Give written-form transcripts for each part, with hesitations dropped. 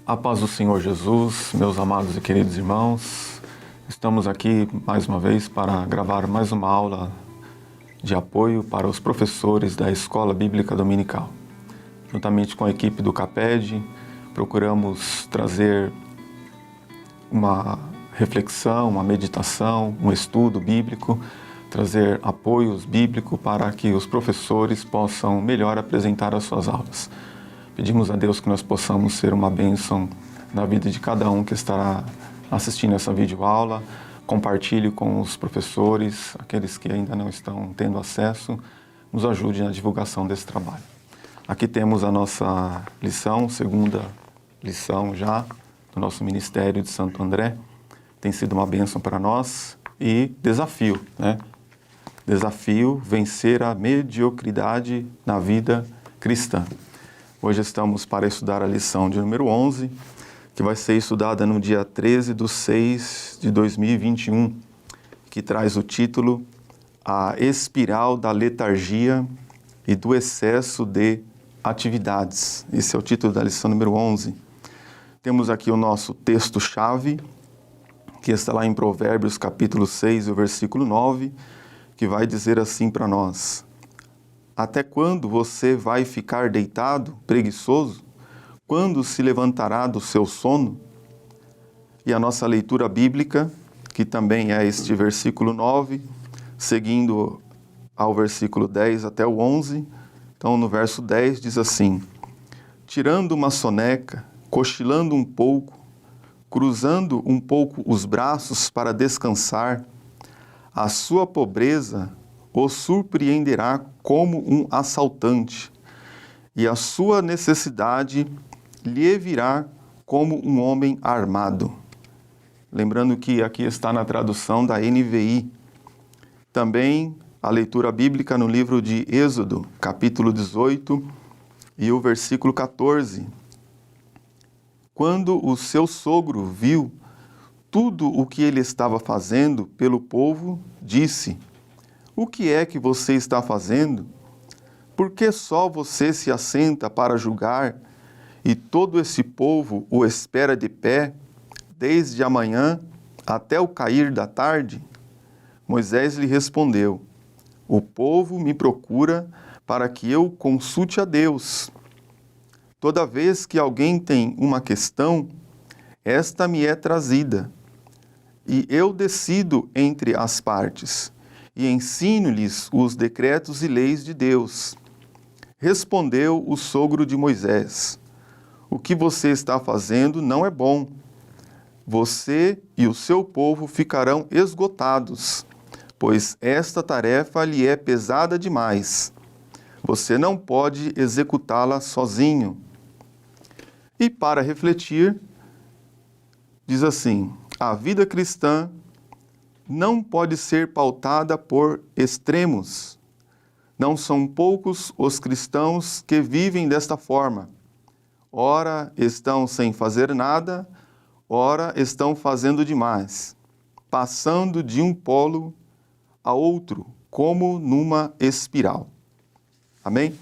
A paz do Senhor Jesus, meus amados e queridos irmãos, estamos aqui mais uma vez para gravar mais uma aula de apoio para os professores da Escola Bíblica Dominical. Juntamente com a equipe do CAPED, procuramos trazer uma reflexão, uma meditação, um estudo bíblico, trazer apoios bíblicos para que os professores possam melhor apresentar as suas aulas. Pedimos a Deus que nós possamos ser uma bênção na vida de cada um que estará assistindo essa videoaula. Compartilhe com os professores, aqueles que ainda não estão tendo acesso, nos ajude na divulgação desse trabalho. Aqui temos a nossa lição, segunda lição já, do nosso Ministério de Santo André. Tem sido uma bênção para nós e desafio, né? Desafio, vencer a mediocridade na vida cristã. Hoje estamos para estudar a lição de número 11, que vai ser estudada no dia 13/6/2021, que traz o título A Espiral da Letargia e do Excesso de Atividades. Esse é o título da lição número 11. Temos aqui o nosso texto-chave, que está lá em Provérbios capítulo 6, o versículo 9, que vai dizer assim para nós: Até quando você vai ficar deitado, preguiçoso? Quando se levantará do seu sono? E a nossa leitura bíblica, que também é este versículo 9, seguindo ao versículo 10 até o 11. Então, no verso 10 diz assim: Tirando uma soneca, cochilando um pouco, cruzando um pouco os braços para descansar, a sua pobreza o surpreenderá como um assaltante, e a sua necessidade lhe virá como um homem armado. Lembrando que aqui está na tradução da NVI. Também a leitura bíblica no livro de Êxodo, capítulo 18, e o versículo 14. Quando o seu sogro viu tudo o que ele estava fazendo pelo povo, disse: O que é que você está fazendo? Por que só você se assenta para julgar e todo esse povo o espera de pé, desde a manhã até o cair da tarde? Moisés lhe respondeu: O povo me procura para que eu consulte a Deus. Toda vez que alguém tem uma questão, esta me é trazida, e eu decido entre as partes, e ensino-lhes os decretos e leis de Deus. Respondeu o sogro de Moisés: O que você está fazendo não é bom. Você e o seu povo ficarão esgotados, pois esta tarefa lhe é pesada demais. Você não pode executá-la sozinho. E para refletir, diz assim: a vida cristã não pode ser pautada por extremos. Não são poucos os cristãos que vivem desta forma. Ora estão sem fazer nada, ora estão fazendo demais, passando de um polo a outro, como numa espiral. Amém?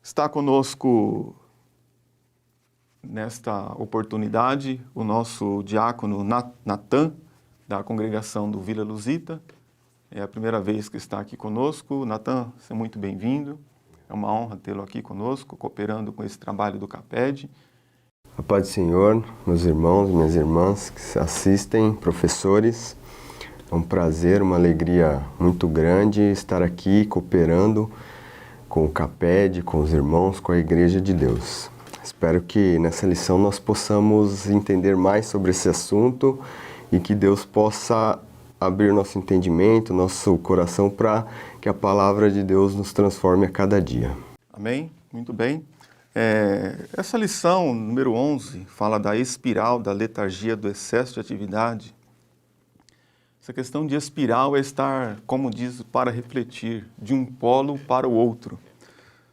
Está conosco nesta oportunidade o nosso diácono Natan, da congregação do Vila Luzita. É a primeira vez que está aqui conosco. Natan, seja muito bem-vindo. É uma honra tê-lo aqui conosco, cooperando com esse trabalho do CAPED. A paz do Senhor, meus irmãos e minhas irmãs que assistem, professores. É um prazer, uma alegria muito grande estar aqui cooperando com o CAPED, com os irmãos, com a Igreja de Deus. Espero que nessa lição nós possamos entender mais sobre esse assunto e que Deus possa abrir nosso entendimento, nosso coração, para que a palavra de Deus nos transforme a cada dia. Amém? Muito bem. Essa lição, número 11, fala da espiral, da letargia, do excesso de atividade. Essa questão de espiral é estar, como diz, para refletir, de um polo para o outro.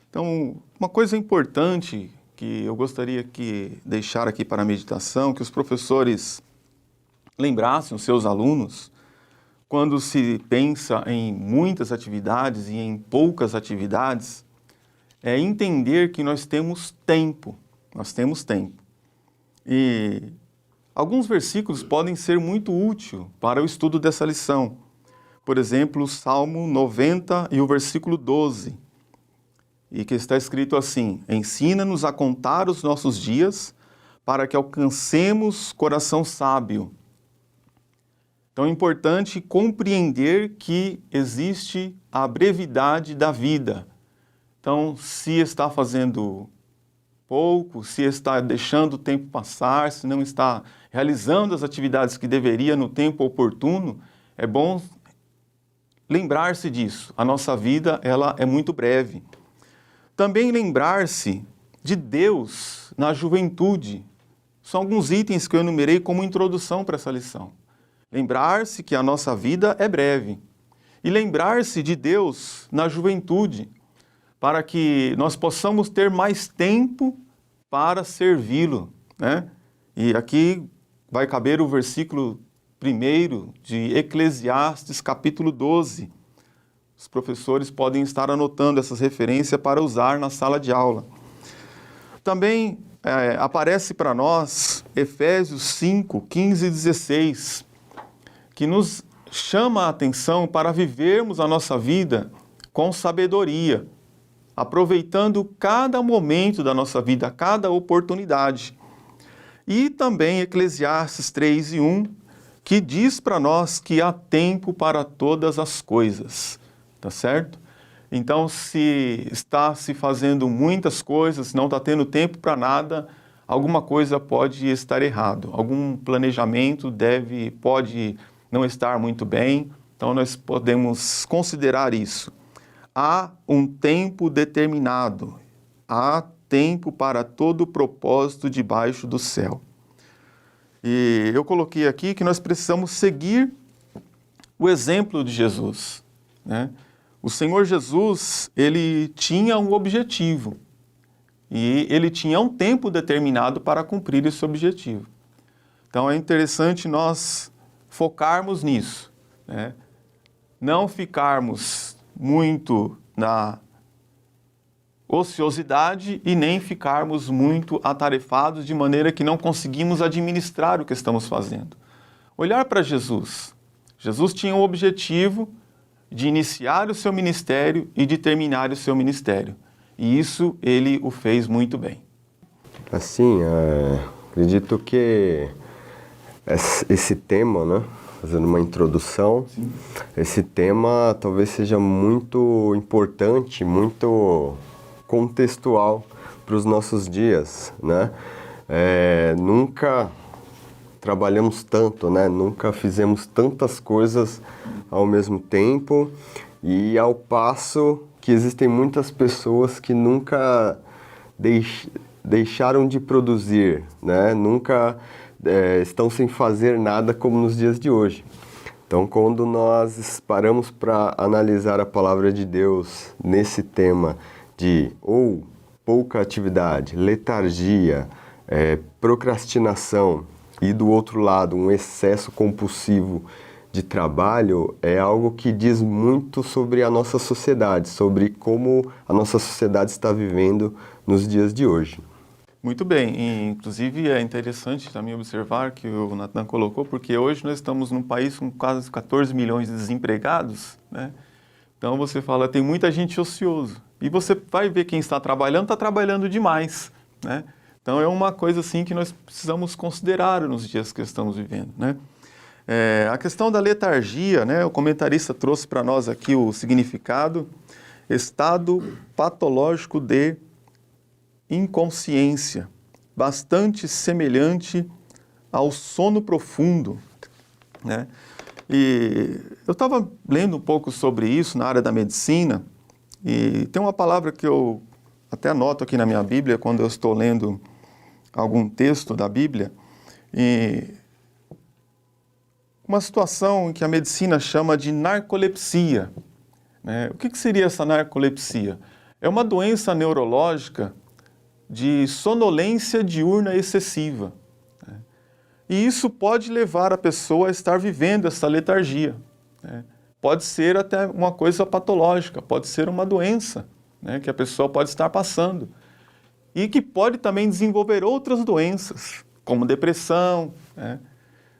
Então, uma coisa importante que eu gostaria que deixar aqui para a meditação, que os professores lembrassem os seus alunos, quando se pensa em muitas atividades e em poucas atividades, é entender que nós temos tempo. E alguns versículos podem ser muito úteis para o estudo dessa lição. Por exemplo, o Salmo 90 e o versículo 12, e que está escrito assim: ensina-nos a contar os nossos dias para que alcancemos coração sábio. Então é importante compreender que existe a brevidade da vida. Então, se está fazendo pouco, se está deixando o tempo passar, se não está realizando as atividades que deveria no tempo oportuno, é bom lembrar-se disso. A nossa vida, ela é muito breve. Também lembrar-se de Deus na juventude. São alguns itens que eu enumerei como introdução para essa lição. Lembrar-se que a nossa vida é breve. E lembrar-se de Deus na juventude, para que nós possamos ter mais tempo para servi-lo, né? E aqui vai caber o versículo 1 de Eclesiastes, capítulo 12. Os professores podem estar anotando essas referências para usar na sala de aula. Também aparece para nós Efésios 5, 15 e 16, que nos chama a atenção para vivermos a nossa vida com sabedoria, aproveitando cada momento da nossa vida, cada oportunidade. E também Eclesiastes 3 e 1, que diz para nós que há tempo para todas as coisas, tá certo? Então, se está se fazendo muitas coisas, não está tendo tempo para nada, alguma coisa pode estar errado, algum planejamento pode não estar muito bem, então nós podemos considerar isso. Há um tempo determinado, há tempo para todo propósito debaixo do céu. E eu coloquei aqui que nós precisamos seguir o exemplo de Jesus, né? O Senhor Jesus, ele tinha um objetivo e ele tinha um tempo determinado para cumprir esse objetivo. Então é interessante nós focarmos nisso, né? Não ficarmos muito na ociosidade e nem ficarmos muito atarefados de maneira que não conseguimos administrar o que estamos fazendo. Olhar para Jesus. Jesus tinha um objetivo de iniciar o seu ministério e de terminar o seu ministério. E isso ele o fez muito bem. Assim, acredito que esse tema, né? Fazendo uma introdução, sim, esse tema talvez seja muito importante, muito contextual para os nossos dias, né? Nunca trabalhamos tanto, né? Nunca fizemos tantas coisas ao mesmo tempo e ao passo que existem muitas pessoas que nunca deixaram de produzir, né? Nunca estão sem fazer nada como nos dias de hoje. Então, quando nós paramos para analisar a palavra de Deus nesse tema de ou pouca atividade, letargia, procrastinação e do outro lado um excesso compulsivo de trabalho, é algo que diz muito sobre a nossa sociedade, sobre como a nossa sociedade está vivendo nos dias de hoje. Muito bem, e, inclusive é interessante também observar que o Natan colocou, porque hoje nós estamos num país com quase 14 milhões de desempregados, né? Então você fala, tem muita gente ocioso, e você vai ver quem está trabalhando demais, né? Então é uma coisa assim que nós precisamos considerar nos dias que estamos vivendo, né? A questão da letargia, né? O comentarista trouxe para nós aqui o significado, estado patológico de inconsciência, bastante semelhante ao sono profundo, né? E eu estava lendo um pouco sobre isso na área da medicina, e tem uma palavra que eu até anoto aqui na minha Bíblia, quando eu estou lendo algum texto da Bíblia, e uma situação que a medicina chama de narcolepsia, né? O que seria essa narcolepsia? É uma doença neurológica de sonolência diurna excessiva, né? E isso pode levar a pessoa a estar vivendo essa letargia, né? Pode ser até uma coisa patológica, pode ser uma doença, né, que a pessoa pode estar passando e que pode também desenvolver outras doenças, como depressão, né?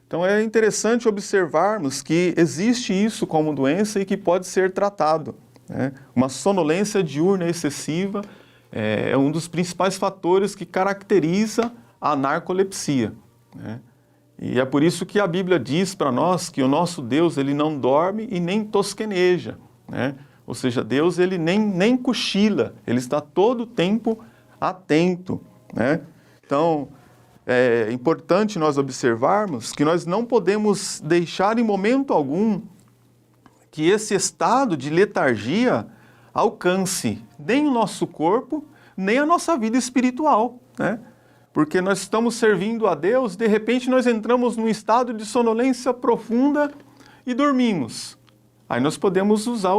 Então é interessante observarmos que existe isso como doença e que pode ser tratado, né? Uma sonolência diurna excessiva é um dos principais fatores que caracteriza a narcolepsia, né? E é por isso que a Bíblia diz para nós que o nosso Deus, ele não dorme e nem tosqueneja, né? Ou seja, Deus, ele nem cochila, ele está todo o tempo atento, né? Então, é importante nós observarmos que nós não podemos deixar em momento algum que esse estado de letargia alcance nem o nosso corpo, nem a nossa vida espiritual, né? Porque nós estamos servindo a Deus, de repente nós entramos num estado de sonolência profunda e dormimos. Aí nós podemos usar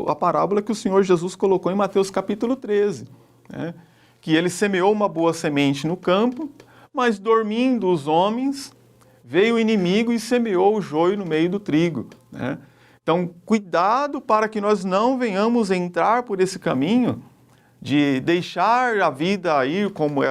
a parábola que o Senhor Jesus colocou em Mateus capítulo 13, né? Que ele semeou uma boa semente no campo, mas dormindo os homens, veio o inimigo e semeou o joio no meio do trigo, né? Então, cuidado para que nós não venhamos entrar por esse caminho de deixar a vida ir como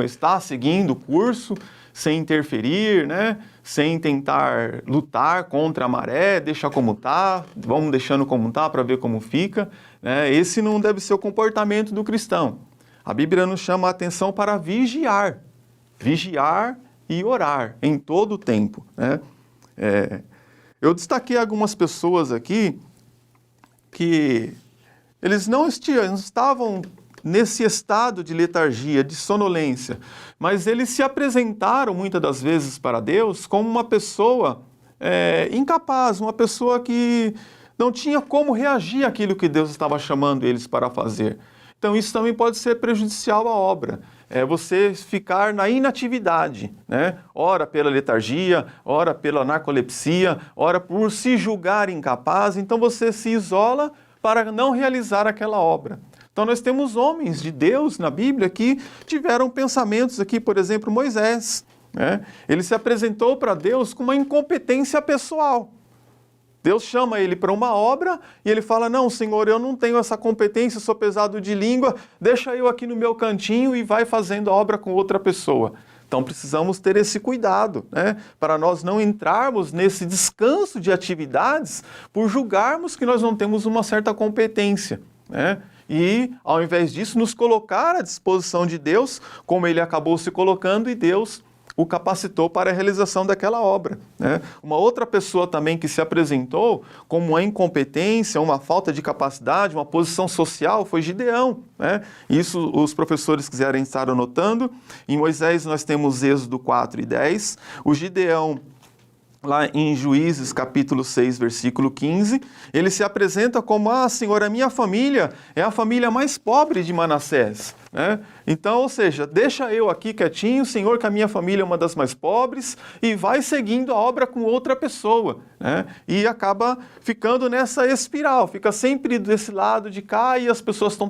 está, seguindo o curso, sem interferir, né? Sem tentar lutar contra a maré, deixar como está, vamos deixando como está para ver como fica, né? Esse não deve ser o comportamento do cristão. A Bíblia nos chama a atenção para vigiar e orar em todo o tempo, né? Eu destaquei algumas pessoas aqui que eles não estavam nesse estado de letargia, de sonolência, mas eles se apresentaram muitas das vezes para Deus como uma pessoa incapaz, uma pessoa que não tinha como reagir àquilo que Deus estava chamando eles para fazer. Então isso também pode ser prejudicial à obra. É você ficar na inatividade, né? Ora pela letargia, ora pela narcolepsia, ora por se julgar incapaz, então você se isola para não realizar aquela obra. Então nós temos homens de Deus na Bíblia que tiveram pensamentos aqui, por exemplo, Moisés, né? Ele se apresentou para Deus com uma incompetência pessoal. Deus chama ele para uma obra e ele fala, não, Senhor, eu não tenho essa competência, sou pesado de língua, deixa eu aqui no meu cantinho e vai fazendo a obra com outra pessoa. Então precisamos ter esse cuidado, né? Para nós não entrarmos nesse descanso de atividades por julgarmos que nós não temos uma certa competência, né? E, ao invés disso, nos colocar à disposição de Deus, como ele acabou se colocando, e Deus o capacitou para a realização daquela obra, né? Uma outra pessoa também que se apresentou como uma incompetência, uma falta de capacidade, uma posição social, foi Gideão, né? Isso os professores quiserem estar anotando. Em Moisés nós temos Êxodo 4 e 10. O Gideão, lá em Juízes, capítulo 6, versículo 15, ele se apresenta como, Senhor, a minha família é a família mais pobre de Manassés, né? Então, ou seja, deixa eu aqui quietinho, Senhor, que a minha família é uma das mais pobres, e vai seguindo a obra com outra pessoa, né? E acaba ficando nessa espiral, fica sempre desse lado de cá, e as pessoas estão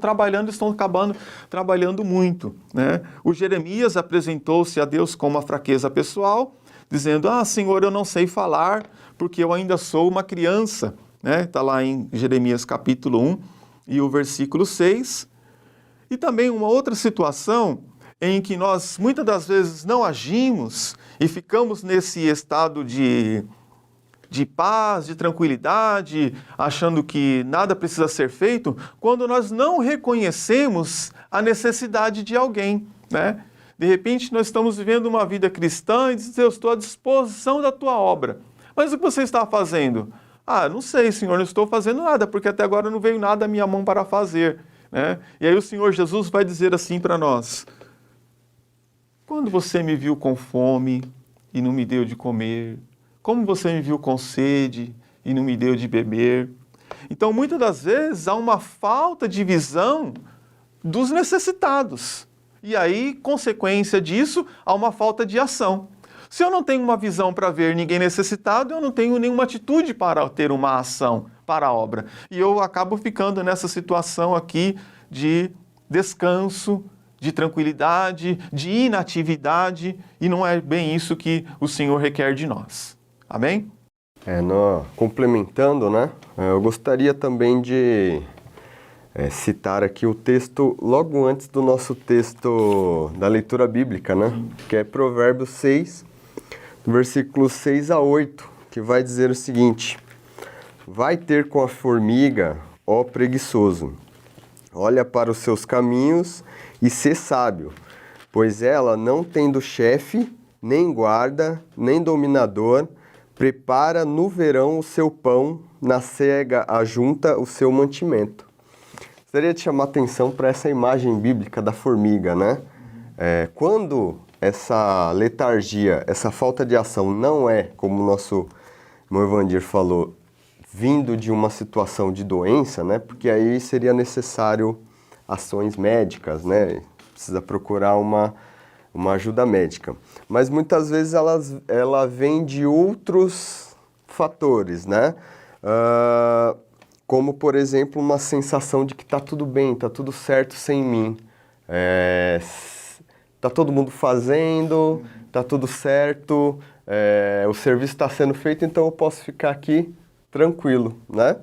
acabando trabalhando muito, né? O Jeremias apresentou-se a Deus com uma fraqueza pessoal, dizendo, Senhor, eu não sei falar, porque eu ainda sou uma criança, né? Está lá em Jeremias capítulo 1 e o versículo 6. E também uma outra situação em que nós muitas das vezes não agimos e ficamos nesse estado de paz, de tranquilidade, achando que nada precisa ser feito, quando nós não reconhecemos a necessidade de alguém, né? De repente, nós estamos vivendo uma vida cristã e dizemos, eu estou à disposição da tua obra. Mas o que você está fazendo? Não sei, Senhor, não estou fazendo nada, porque até agora não veio nada à minha mão para fazer, né? E aí o Senhor Jesus vai dizer assim para nós, quando você me viu com fome e não me deu de comer? Como você me viu com sede e não me deu de beber? Então, muitas das vezes, há uma falta de visão dos necessitados. E aí, consequência disso, há uma falta de ação. Se eu não tenho uma visão para ver ninguém necessitado, eu não tenho nenhuma atitude para ter uma ação para a obra. E eu acabo ficando nessa situação aqui de descanso, de tranquilidade, de inatividade, e não é bem isso que o Senhor requer de nós. Amém? Complementando, né? Eu gostaria também de citar aqui o texto logo antes do nosso texto da leitura bíblica, né? Que é Provérbios 6, versículos 6 a 8, que vai dizer o seguinte: vai ter com a formiga, ó preguiçoso, olha para os seus caminhos e sê sábio, pois ela, não tendo chefe, nem guarda, nem dominador, prepara no verão o seu pão, na cega ajunta o seu mantimento. Gostaria de chamar atenção para essa imagem bíblica da formiga, né? Quando essa letargia, essa falta de ação não é, como o nosso irmão Evandir falou, vindo de uma situação de doença, né? Porque aí seria necessário ações médicas, né? Precisa procurar uma ajuda médica. Mas muitas vezes ela vem de outros fatores, né? Como, por exemplo, uma sensação de que está tudo bem, está tudo certo sem mim. Está todo mundo fazendo, está tudo certo, o serviço está sendo feito, então eu posso ficar aqui tranquilo, né?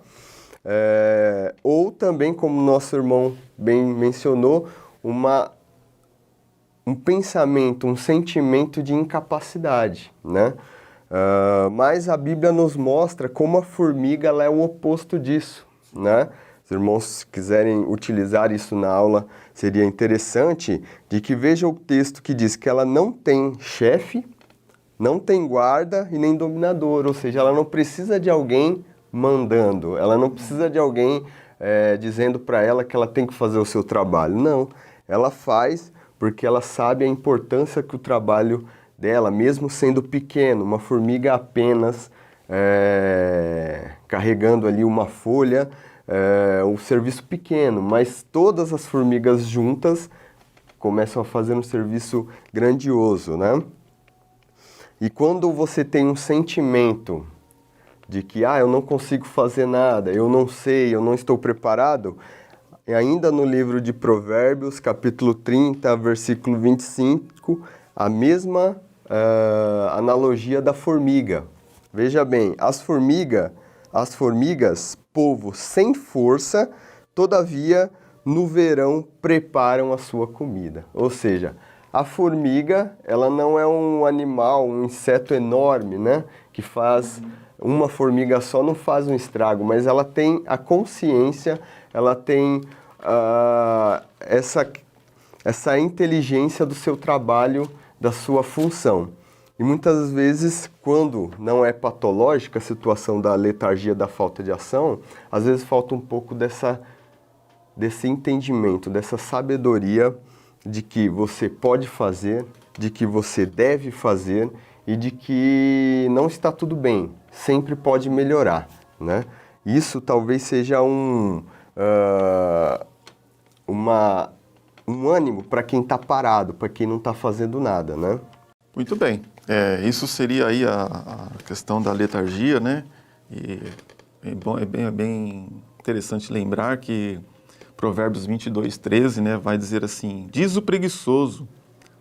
Ou também, como nosso irmão bem mencionou, um pensamento, um sentimento de incapacidade, né? Mas a Bíblia nos mostra como a formiga ela é o oposto disso, né? Os irmãos, se quiserem utilizar isso na aula, seria interessante de que vejam o texto que diz que ela não tem chefe, não tem guarda e nem dominador, ou seja, ela não precisa de alguém mandando, ela não precisa de alguém dizendo para ela que ela tem que fazer o seu trabalho. Não, ela faz porque ela sabe a importância que o trabalho dela, mesmo sendo pequeno, uma formiga apenas carregando ali uma folha, um serviço pequeno, mas todas as formigas juntas começam a fazer um serviço grandioso, né? E quando você tem um sentimento de que eu não consigo fazer nada, eu não sei, eu não estou preparado, ainda no livro de Provérbios, capítulo 30, versículo 25, a mesma analogia da formiga. Veja bem, as formigas, povo sem força, todavia no verão preparam a sua comida. Ou seja, a formiga, ela não é um animal, um inseto enorme, né? Que faz, uma formiga só não faz um estrago, mas ela tem a consciência, ela tem essa inteligência do seu trabalho, da sua função. E muitas vezes, quando não é patológica a situação da letargia, da falta de ação, às vezes falta um pouco desse entendimento, dessa sabedoria de que você pode fazer, de que você deve fazer e de que não está tudo bem, sempre pode melhorar, né? Isso talvez seja um ânimo para quem está parado, para quem não está fazendo nada, né? Muito bem. Isso seria aí a questão da letargia, né? E é bem interessante lembrar que Provérbios 22, 13, né, vai dizer assim: diz o preguiçoso,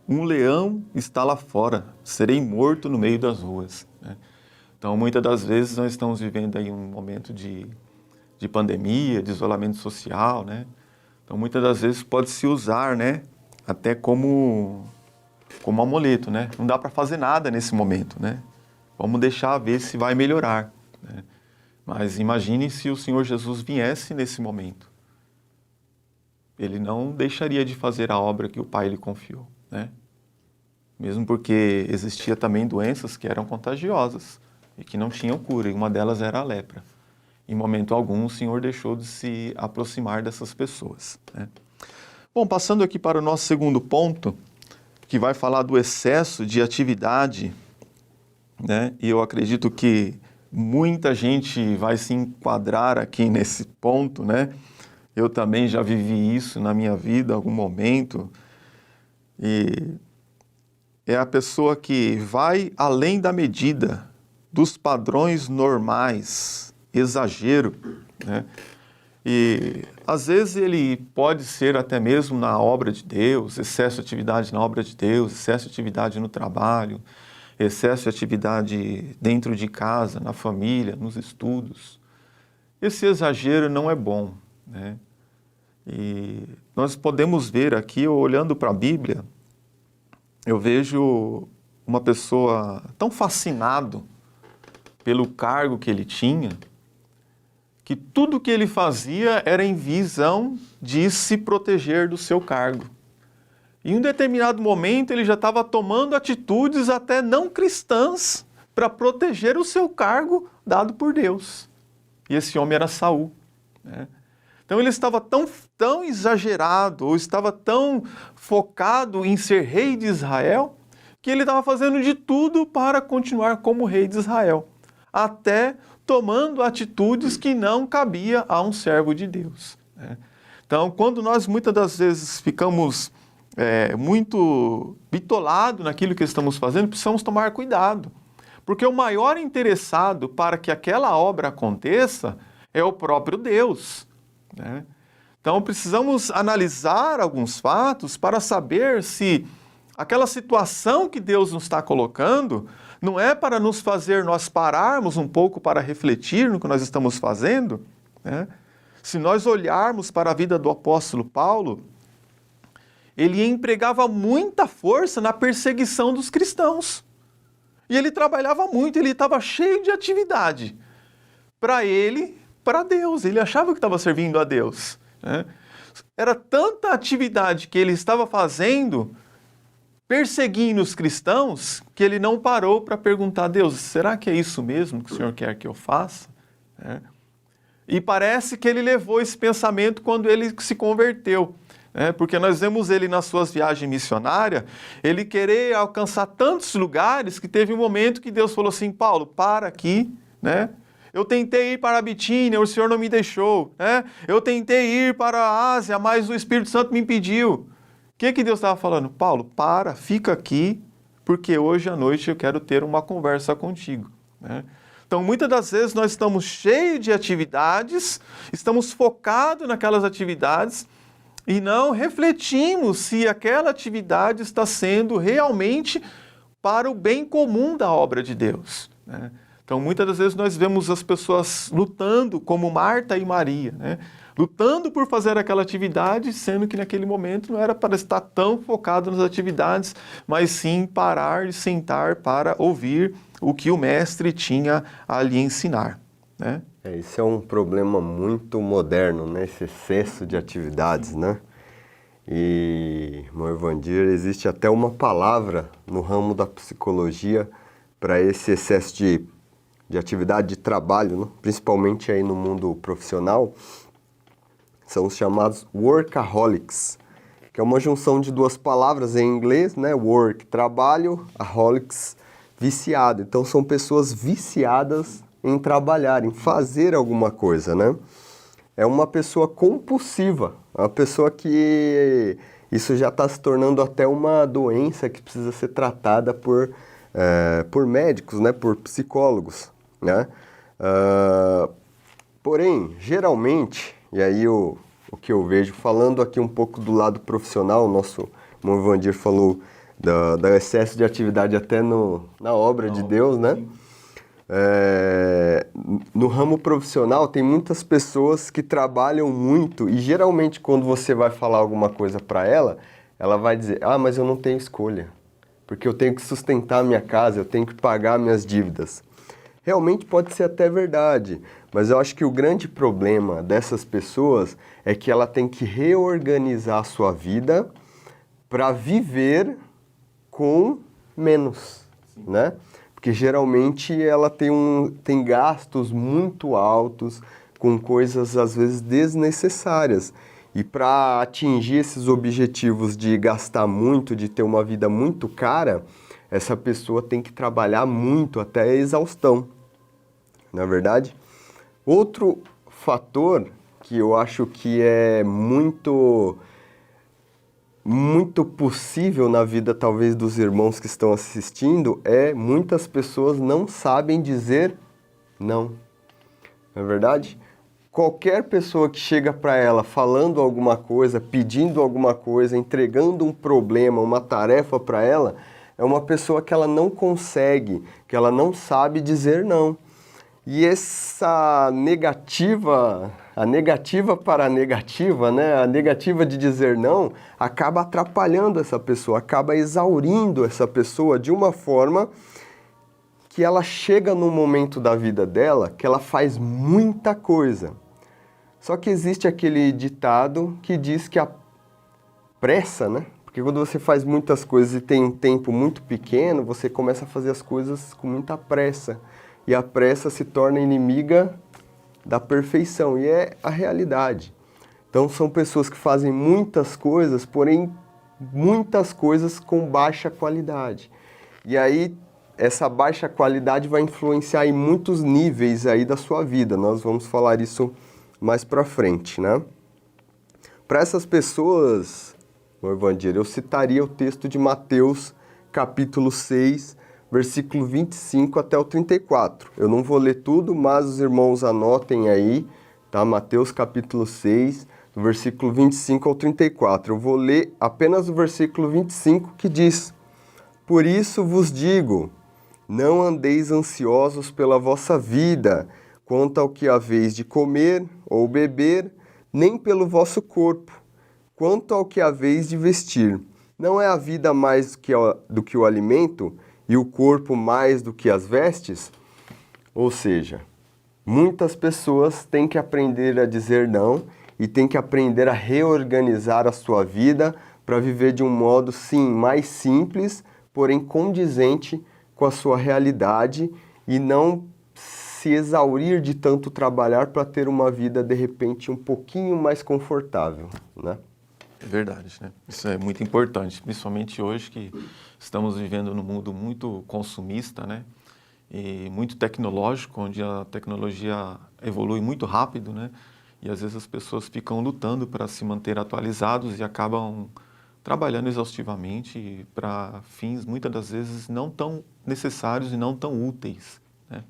um leão está lá fora, serei morto no meio das ruas. Né? Então, muitas das vezes nós estamos vivendo aí um momento de pandemia, de isolamento social, né? Então, muitas das vezes pode se usar, né, até como amuleto, né? Não dá para fazer nada nesse momento, né? Vamos deixar ver se vai melhorar. Né? Mas imagine se o Senhor Jesus viesse nesse momento. Ele não deixaria de fazer a obra que o Pai lhe confiou, né? Mesmo porque existia também doenças que eram contagiosas e que não tinham cura, e uma delas era a lepra. Em momento algum, o Senhor deixou de se aproximar dessas pessoas, né? Bom, passando aqui para o nosso segundo ponto, que vai falar do excesso de atividade, né? E eu acredito que muita gente vai se enquadrar aqui nesse ponto, né? Eu também já vivi isso na minha vida, em algum momento. E é a pessoa que vai além da medida, dos padrões normais, exagero, né? E às vezes ele pode ser até mesmo na obra de Deus, excesso de atividade na obra de Deus, excesso de atividade no trabalho, excesso de atividade dentro de casa, na família, nos estudos. Esse exagero não é bom, né? E nós podemos ver aqui, olhando para a Bíblia, eu vejo uma pessoa tão fascinado pelo cargo que ele tinha, que tudo que ele fazia era em visão de se proteger do seu cargo. Em um determinado momento ele já estava tomando atitudes até não cristãs para proteger o seu cargo dado por Deus. E esse homem era Saul, né? Então ele estava tão exagerado, ou estava tão focado em ser rei de Israel, que ele estava fazendo de tudo para continuar como rei de Israel, até tomando atitudes que não cabia a um servo de Deus, né? Então, quando nós muitas das vezes ficamos muito bitolados naquilo que estamos fazendo, precisamos tomar cuidado, porque o maior interessado para que aquela obra aconteça é o próprio Deus, né? Então, precisamos analisar alguns fatos para saber se aquela situação que Deus nos está colocando não é para nos fazer nós pararmos um pouco para refletir no que nós estamos fazendo, né? Se nós olharmos para a vida do apóstolo Paulo, ele empregava muita força na perseguição dos cristãos. E ele trabalhava muito, ele estava cheio de atividade. Para ele, para Deus, ele achava que estava servindo a Deus, né? Era tanta atividade que ele estava fazendo, perseguindo os cristãos, que ele não parou para perguntar a Deus, será que é isso mesmo que o Senhor quer que eu faça? E parece que ele levou esse pensamento quando ele se converteu, né? Porque nós vemos ele nas suas viagens missionárias, ele querer alcançar tantos lugares que teve um momento que Deus falou assim, Paulo, para aqui, né? Eu tentei ir para a Bitínia, o Senhor não me deixou, né? Eu tentei ir para a Ásia, mas o Espírito Santo me impediu. O que Deus estava falando? Paulo, para, fica aqui, porque hoje à noite eu quero ter uma conversa contigo, né? Então, muitas das vezes nós estamos cheios de atividades, estamos focados naquelas atividades e não refletimos se aquela atividade está sendo realmente para o bem comum da obra de Deus, né? Então, muitas das vezes nós vemos as pessoas lutando, como Marta e Maria, né? Lutando por fazer aquela atividade, sendo que naquele momento não era para estar tão focado nas atividades, mas sim parar e sentar para ouvir o que o mestre tinha a lhe ensinar, né? Esse é um problema muito moderno, né? Esse excesso de atividades, né? E, meu Evandir, existe até uma palavra no ramo da psicologia para esse excesso de atividade de trabalho, né? Principalmente aí no mundo profissional, são os chamados workaholics, que é uma junção de duas palavras em inglês, né? Work, trabalho, aholics, viciado. Então são pessoas viciadas em trabalhar, em fazer alguma coisa, né? É uma pessoa compulsiva, uma pessoa que isso já está se tornando até uma doença que precisa ser tratada por médicos, né? Por psicólogos, né? Porém, geralmente, e aí o que eu vejo, falando aqui um pouco do lado profissional, o nosso irmão Evandir falou do excesso de atividade até na obra de Deus, né? No ramo profissional tem muitas pessoas que trabalham muito e geralmente quando você vai falar alguma coisa para ela, ela vai dizer, mas eu não tenho escolha, porque eu tenho que sustentar a minha casa, eu tenho que pagar minhas dívidas. Realmente pode ser até verdade, mas eu acho que o grande problema dessas pessoas é que ela tem que reorganizar a sua vida para viver com menos, né? Porque geralmente ela tem gastos muito altos com coisas às vezes desnecessárias. E para atingir esses objetivos de gastar muito, de ter uma vida muito cara, essa pessoa tem que trabalhar muito até a exaustão. Na verdade, outro fator que eu acho que é muito possível na vida talvez dos irmãos que estão assistindo é muitas pessoas não sabem dizer não. Não é verdade? Qualquer pessoa que chega para ela falando alguma coisa, pedindo alguma coisa, entregando um problema, uma tarefa para ela, é uma pessoa que ela não consegue, que ela não sabe dizer não. E essa negativa a negativa para a negativa, né? A negativa de dizer não acaba atrapalhando essa pessoa, acaba exaurindo essa pessoa de uma forma que ela chega num momento da vida dela que ela faz muita coisa. Só que existe aquele ditado que diz que a pressa, né? Porque quando você faz muitas coisas e tem um tempo muito pequeno, você começa a fazer as coisas com muita pressa. E a pressa se torna inimiga da perfeição, e é a realidade. Então são pessoas que fazem muitas coisas, porém muitas coisas com baixa qualidade. E aí essa baixa qualidade vai influenciar em muitos níveis aí da sua vida. Nós vamos falar isso mais pra frente, né? Para essas pessoas, o Evangelho, eu citaria o texto de Mateus, capítulo 6, versículo 25 até o 34. Eu não vou ler tudo, mas os irmãos anotem aí, tá? Mateus, capítulo 6, do versículo 25 ao 34. Eu vou ler apenas o versículo 25, que diz: Por isso vos digo, não andeis ansiosos pela vossa vida, quanto ao que haveis de comer ou beber, nem pelo vosso corpo, quanto ao que haveis de vestir. Não é a vida mais do que o alimento, e o corpo mais do que as vestes? Ou seja, muitas pessoas têm que aprender a dizer não e têm que aprender a reorganizar a sua vida para viver de um modo, sim, mais simples, porém condizente com a sua realidade e não se exaurir de tanto trabalhar para ter uma vida, de repente, um pouquinho mais confortável, né? É verdade, né? Isso é muito importante, principalmente hoje que estamos vivendo num mundo muito consumista, né? E muito tecnológico, onde a tecnologia evolui muito rápido, né? E às vezes as pessoas ficam lutando para se manter atualizados e acabam trabalhando exaustivamente para fins, muitas das vezes, não tão necessários e não tão úteis, né?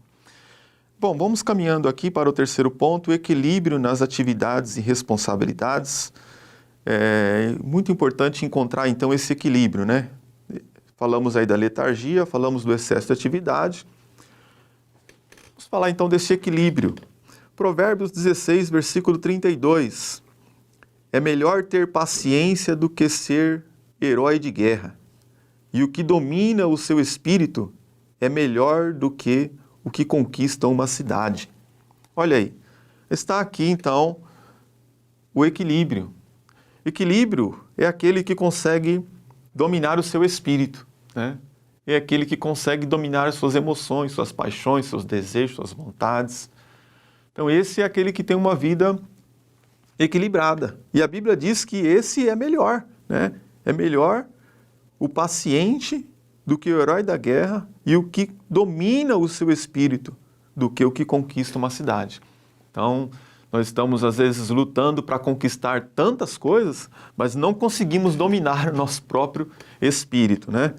Bom, vamos caminhando aqui para o terceiro ponto, o equilíbrio nas atividades e responsabilidades. É muito importante encontrar, então, esse equilíbrio, né? Falamos aí da letargia, falamos do excesso de atividade. Vamos falar, então, desse equilíbrio. Provérbios 16, versículo 32. É melhor ter paciência do que ser herói de guerra. E o que domina o seu espírito é melhor do que o que conquista uma cidade. Olha aí, está aqui, então, o equilíbrio. Equilíbrio é aquele que consegue dominar o seu espírito, né? É aquele que consegue dominar as suas emoções, suas paixões, seus desejos, suas vontades. Então esse é aquele que tem uma vida equilibrada. E a Bíblia diz que esse é melhor, né? É melhor o paciente do que o herói da guerra e o que domina o seu espírito do que o que conquista uma cidade. Então, nós estamos, às vezes, lutando para conquistar tantas coisas, mas não conseguimos dominar o nosso próprio espírito, né?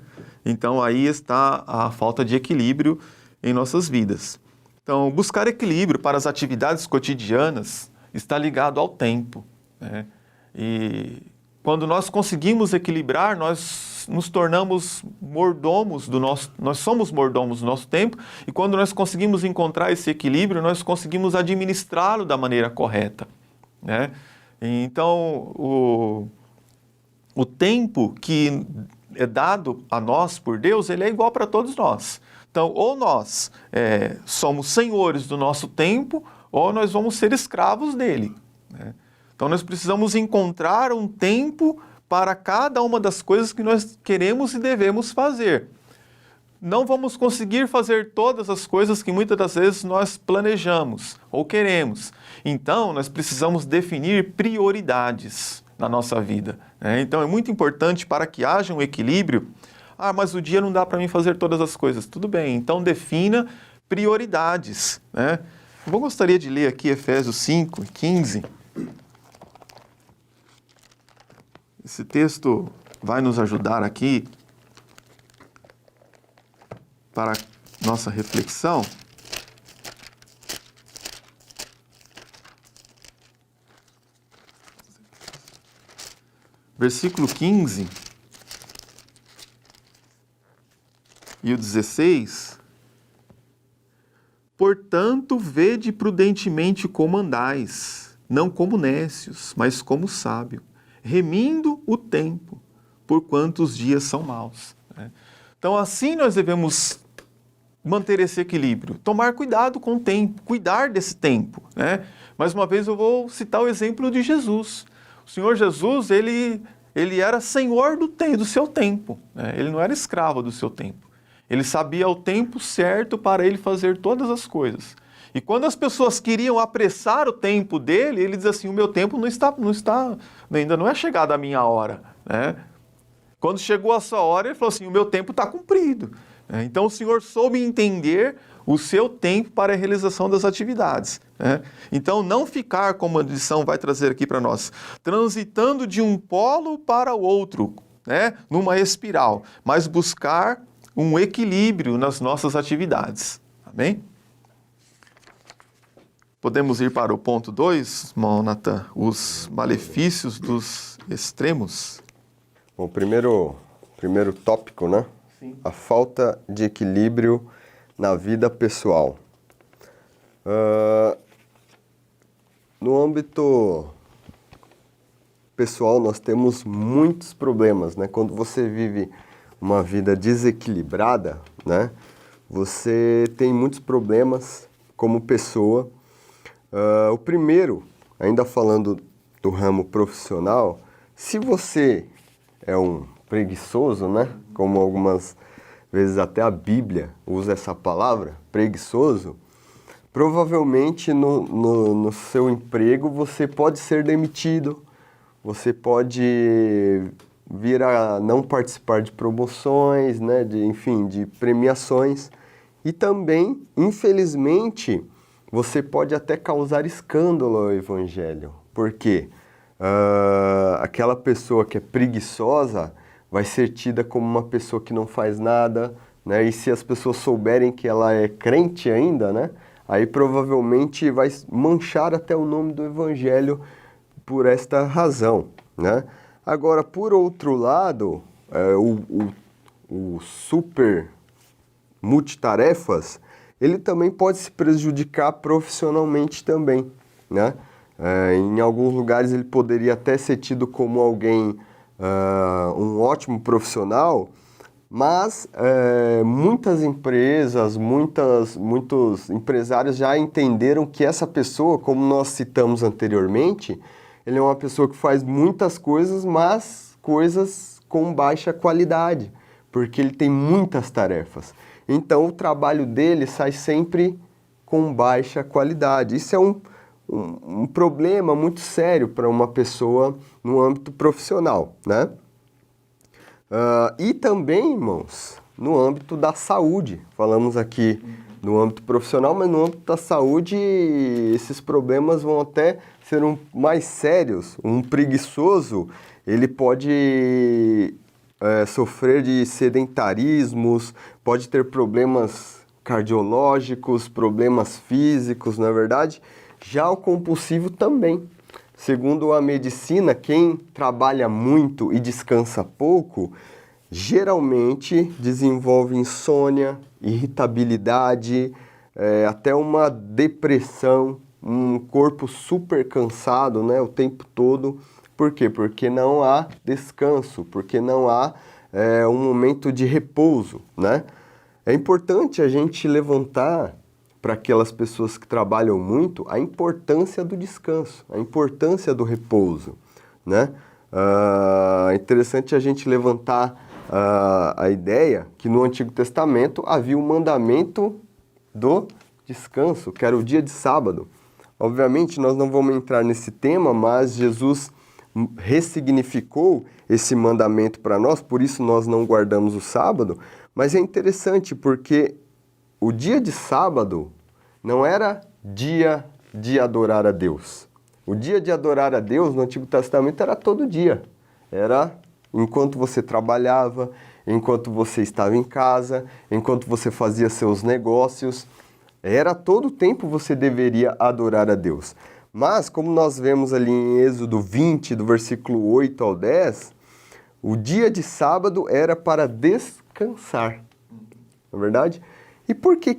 Então, aí está a falta de equilíbrio em nossas vidas. Então, buscar equilíbrio para as atividades cotidianas está ligado ao tempo, né? E quando nós conseguimos equilibrar, nós nos tornamos mordomos nós somos mordomos do nosso tempo, e quando nós conseguimos encontrar esse equilíbrio, nós conseguimos administrá-lo da maneira correta, né? Então, o tempo que é dado a nós por Deus, ele é igual para todos nós. Então, ou nós somos senhores do nosso tempo, ou nós vamos ser escravos dele, né? Então, nós precisamos encontrar um tempo para cada uma das coisas que nós queremos e devemos fazer. Não vamos conseguir fazer todas as coisas que muitas das vezes nós planejamos ou queremos. Então, nós precisamos definir prioridades na nossa vida, né? Então, é muito importante para que haja um equilíbrio. Ah, mas o dia não dá para mim fazer todas as coisas. Tudo bem, então defina prioridades, né? Eu gostaria de ler aqui Efésios 5, 15. Esse texto vai nos ajudar aqui para nossa reflexão. Versículo 15 e o 16. Portanto, vede prudentemente como andais, não como necios, mas como sábio, remindo o tempo, porquanto os dias são maus. Então, assim nós devemos manter esse equilíbrio, tomar cuidado com o tempo, cuidar desse tempo. Mais uma vez eu vou citar o exemplo de Jesus. O Senhor Jesus, ele era senhor do seu tempo, ele não era escravo do seu tempo. Ele sabia o tempo certo para ele fazer todas as coisas. E quando as pessoas queriam apressar o tempo dele, ele dizia assim, o meu tempo ainda não é chegada a minha hora. Quando chegou a sua hora, ele falou assim, o meu tempo está cumprido. Então o Senhor soube entender o seu tempo para a realização das atividades. Então não ficar, como a lição vai trazer aqui para nós, transitando de um polo para o outro, numa espiral, mas buscar um equilíbrio nas nossas atividades. Amém? Podemos ir para o ponto 2, irmão Natan, os malefícios dos extremos. Bom, o primeiro tópico, né? Sim. A falta de equilíbrio na vida pessoal. No âmbito pessoal, nós temos muitos problemas, né? Quando você vive uma vida desequilibrada, né? Você tem muitos problemas como pessoa. O primeiro, ainda falando do ramo profissional, se você é um preguiçoso, né? Como algumas vezes até a Bíblia usa essa palavra, preguiçoso, provavelmente no seu emprego você pode ser demitido, você pode vir a não participar de promoções, né? De premiações. E também, infelizmente, você pode até causar escândalo ao Evangelho. Por quê? Aquela pessoa que é preguiçosa vai ser tida como uma pessoa que não faz nada, né? E se as pessoas souberem que ela é crente ainda, né? Aí provavelmente vai manchar até o nome do Evangelho por esta razão, né? Agora, por outro lado, o super multitarefas, ele também pode se prejudicar profissionalmente também, né? Em alguns lugares ele poderia até ser tido como alguém, um ótimo profissional, mas muitas empresas, muitos empresários já entenderam que essa pessoa, como nós citamos anteriormente, ele é uma pessoa que faz muitas coisas, mas coisas com baixa qualidade, porque ele tem muitas tarefas. Então o trabalho dele sai sempre com baixa qualidade. Isso é um problema muito sério para uma pessoa no âmbito profissional, né? E também, irmãos, no âmbito da saúde. Falamos aqui no âmbito profissional, mas no âmbito da saúde esses problemas vão até ser mais sérios. Um preguiçoso, ele pode sofrer de sedentarismos, pode ter problemas cardiológicos, problemas físicos, não é verdade? Já o compulsivo também. Segundo a medicina, quem trabalha muito e descansa pouco, geralmente desenvolve insônia, irritabilidade, até uma depressão, um corpo super cansado, né, o tempo todo. Por quê? Porque não há descanso, porque não há um momento de repouso, né? É importante a gente levantar para aquelas pessoas que trabalham muito a importância do descanso, a importância do repouso, né? É interessante a gente levantar a ideia que no Antigo Testamento havia o mandamento do descanso, que era o dia de sábado. Obviamente nós não vamos entrar nesse tema, mas Jesus ressignificou esse mandamento para nós, por isso nós não guardamos o sábado, mas é interessante porque o dia de sábado não era dia de adorar a Deus. O dia de adorar a Deus no Antigo Testamento era todo dia. Era enquanto você trabalhava, enquanto você estava em casa, enquanto você fazia seus negócios. Era todo o tempo você deveria adorar a Deus. Mas, como nós vemos ali em Êxodo 20, do versículo 8 ao 10, o dia de sábado era para descansar. Não é verdade? E por que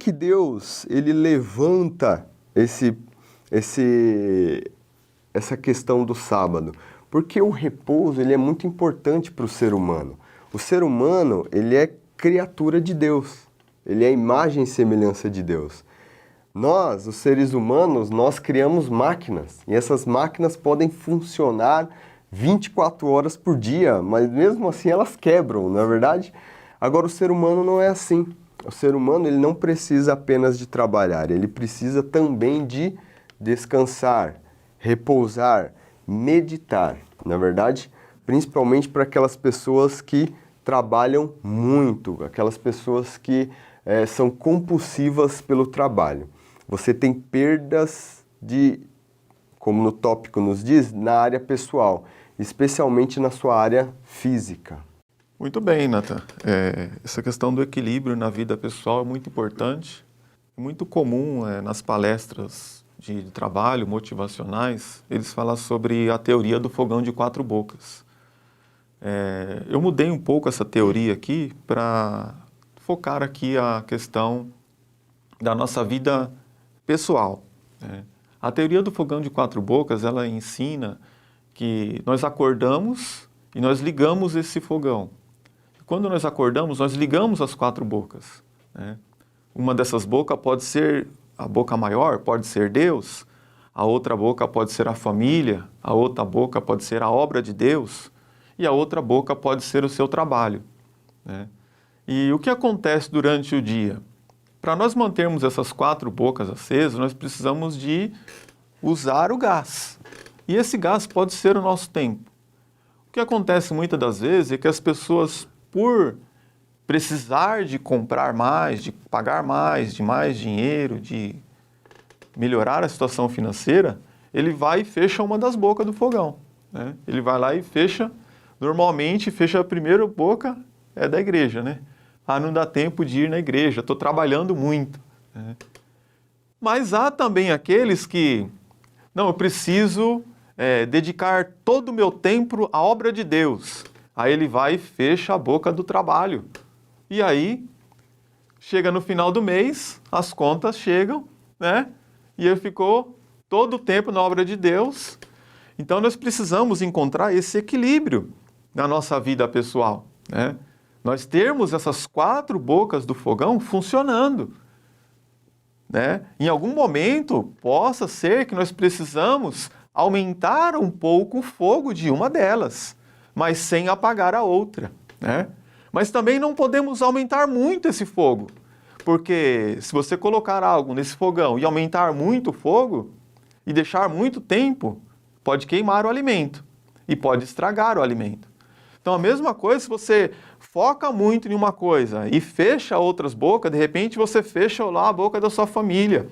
essa questão do sábado? Porque o repouso ele é muito importante para o ser humano. O ser humano ele é criatura de Deus, ele é a imagem e semelhança de Deus. Nós, os seres humanos, nós criamos máquinas e essas máquinas podem funcionar 24 horas por dia, mas mesmo assim elas quebram, não é verdade? Agora o ser humano não é assim. O ser humano ele não precisa apenas de trabalhar, ele precisa também de descansar, repousar, meditar, na verdade, principalmente para aquelas pessoas que trabalham muito, aquelas pessoas que são compulsivas pelo trabalho. Você tem perdas como no tópico nos diz, na área pessoal, especialmente na sua área física. Muito bem, Nathan. Essa questão do equilíbrio na vida pessoal é muito importante. É muito comum nas palestras de trabalho motivacionais, eles falam sobre a teoria do fogão de 4 bocas. Eu mudei um pouco essa teoria aqui para focar aqui a questão da nossa vida pessoal. A teoria do fogão de 4 bocas, ela ensina que nós acordamos e nós ligamos esse fogão. Quando nós acordamos, nós ligamos as 4 bocas. Uma dessas bocas pode ser a boca maior, pode ser Deus. A outra boca pode ser a família. A outra boca pode ser a obra de Deus. E a outra boca pode ser o seu trabalho. E o que acontece durante o dia? Para nós mantermos essas 4 bocas acesas, nós precisamos de usar o gás. E esse gás pode ser o nosso tempo. O que acontece muitas das vezes é que as pessoas, por precisar de comprar mais, de pagar mais, de mais dinheiro, de melhorar a situação financeira, ele vai e fecha uma das bocas do fogão. Ele vai lá e fecha, normalmente fecha a primeira boca, é da igreja, não dá tempo de ir na igreja, estou trabalhando muito. Mas há também aqueles que, não, eu preciso dedicar todo o meu tempo à obra de Deus. Aí ele vai e fecha a boca do trabalho. E aí, chega no final do mês, as contas chegam, e ele ficou todo o tempo na obra de Deus. Então nós precisamos encontrar esse equilíbrio na nossa vida pessoal. Nós termos essas 4 bocas do fogão funcionando. Em algum momento, possa ser que nós precisamos aumentar um pouco o fogo de uma delas, mas sem apagar a outra. Mas também não podemos aumentar muito esse fogo, porque se você colocar algo nesse fogão e aumentar muito o fogo e deixar muito tempo, pode queimar o alimento e pode estragar o alimento. Então a mesma coisa, se você foca muito em uma coisa e fecha outras bocas, de repente você fecha lá a boca da sua família,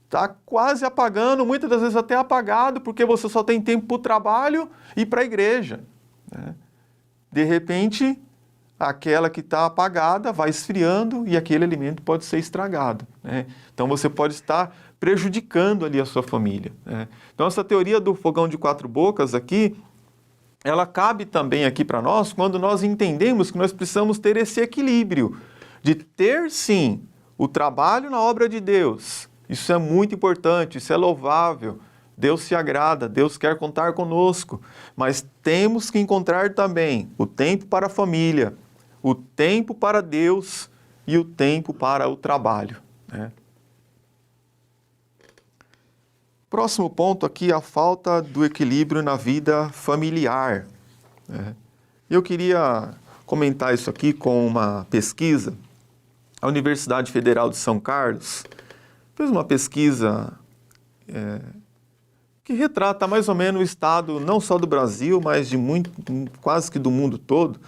Está quase apagando, muitas das vezes até apagado, porque você só tem tempo para o trabalho e para a igreja. De repente, aquela que está apagada vai esfriando e aquele alimento pode ser estragado. Então você pode estar prejudicando ali a sua família. Então essa teoria do fogão de 4 bocas aqui, ela cabe também aqui para nós quando nós entendemos que nós precisamos ter esse equilíbrio de ter sim o trabalho na obra de Deus. Isso é muito importante, isso é louvável. Deus se agrada, Deus quer contar conosco, mas temos que encontrar também o tempo para a família, o tempo para Deus e o tempo para o trabalho. Próximo ponto aqui, a falta do equilíbrio na vida familiar. Eu queria comentar isso aqui com uma pesquisa. A Universidade Federal de São Carlos fez uma pesquisa que retrata mais ou menos o estado não só do Brasil, mas de quase que do mundo todo.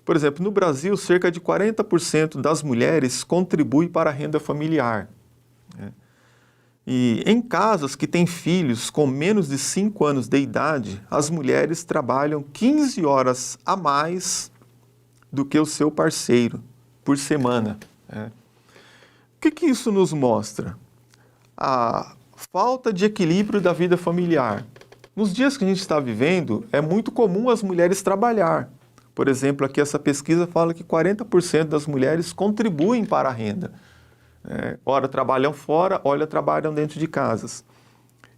Por exemplo, no Brasil, cerca de 40% das mulheres contribuem para a renda familiar. E em casas que têm filhos com menos de 5 anos de idade, as mulheres trabalham 15 horas a mais do que o seu parceiro por semana. O que isso nos mostra? A falta de equilíbrio da vida familiar. Nos dias que a gente está vivendo, é muito comum as mulheres trabalhar. Por exemplo, aqui essa pesquisa fala que 40% das mulheres contribuem para a renda. Ora trabalham fora, ora trabalham dentro de casas.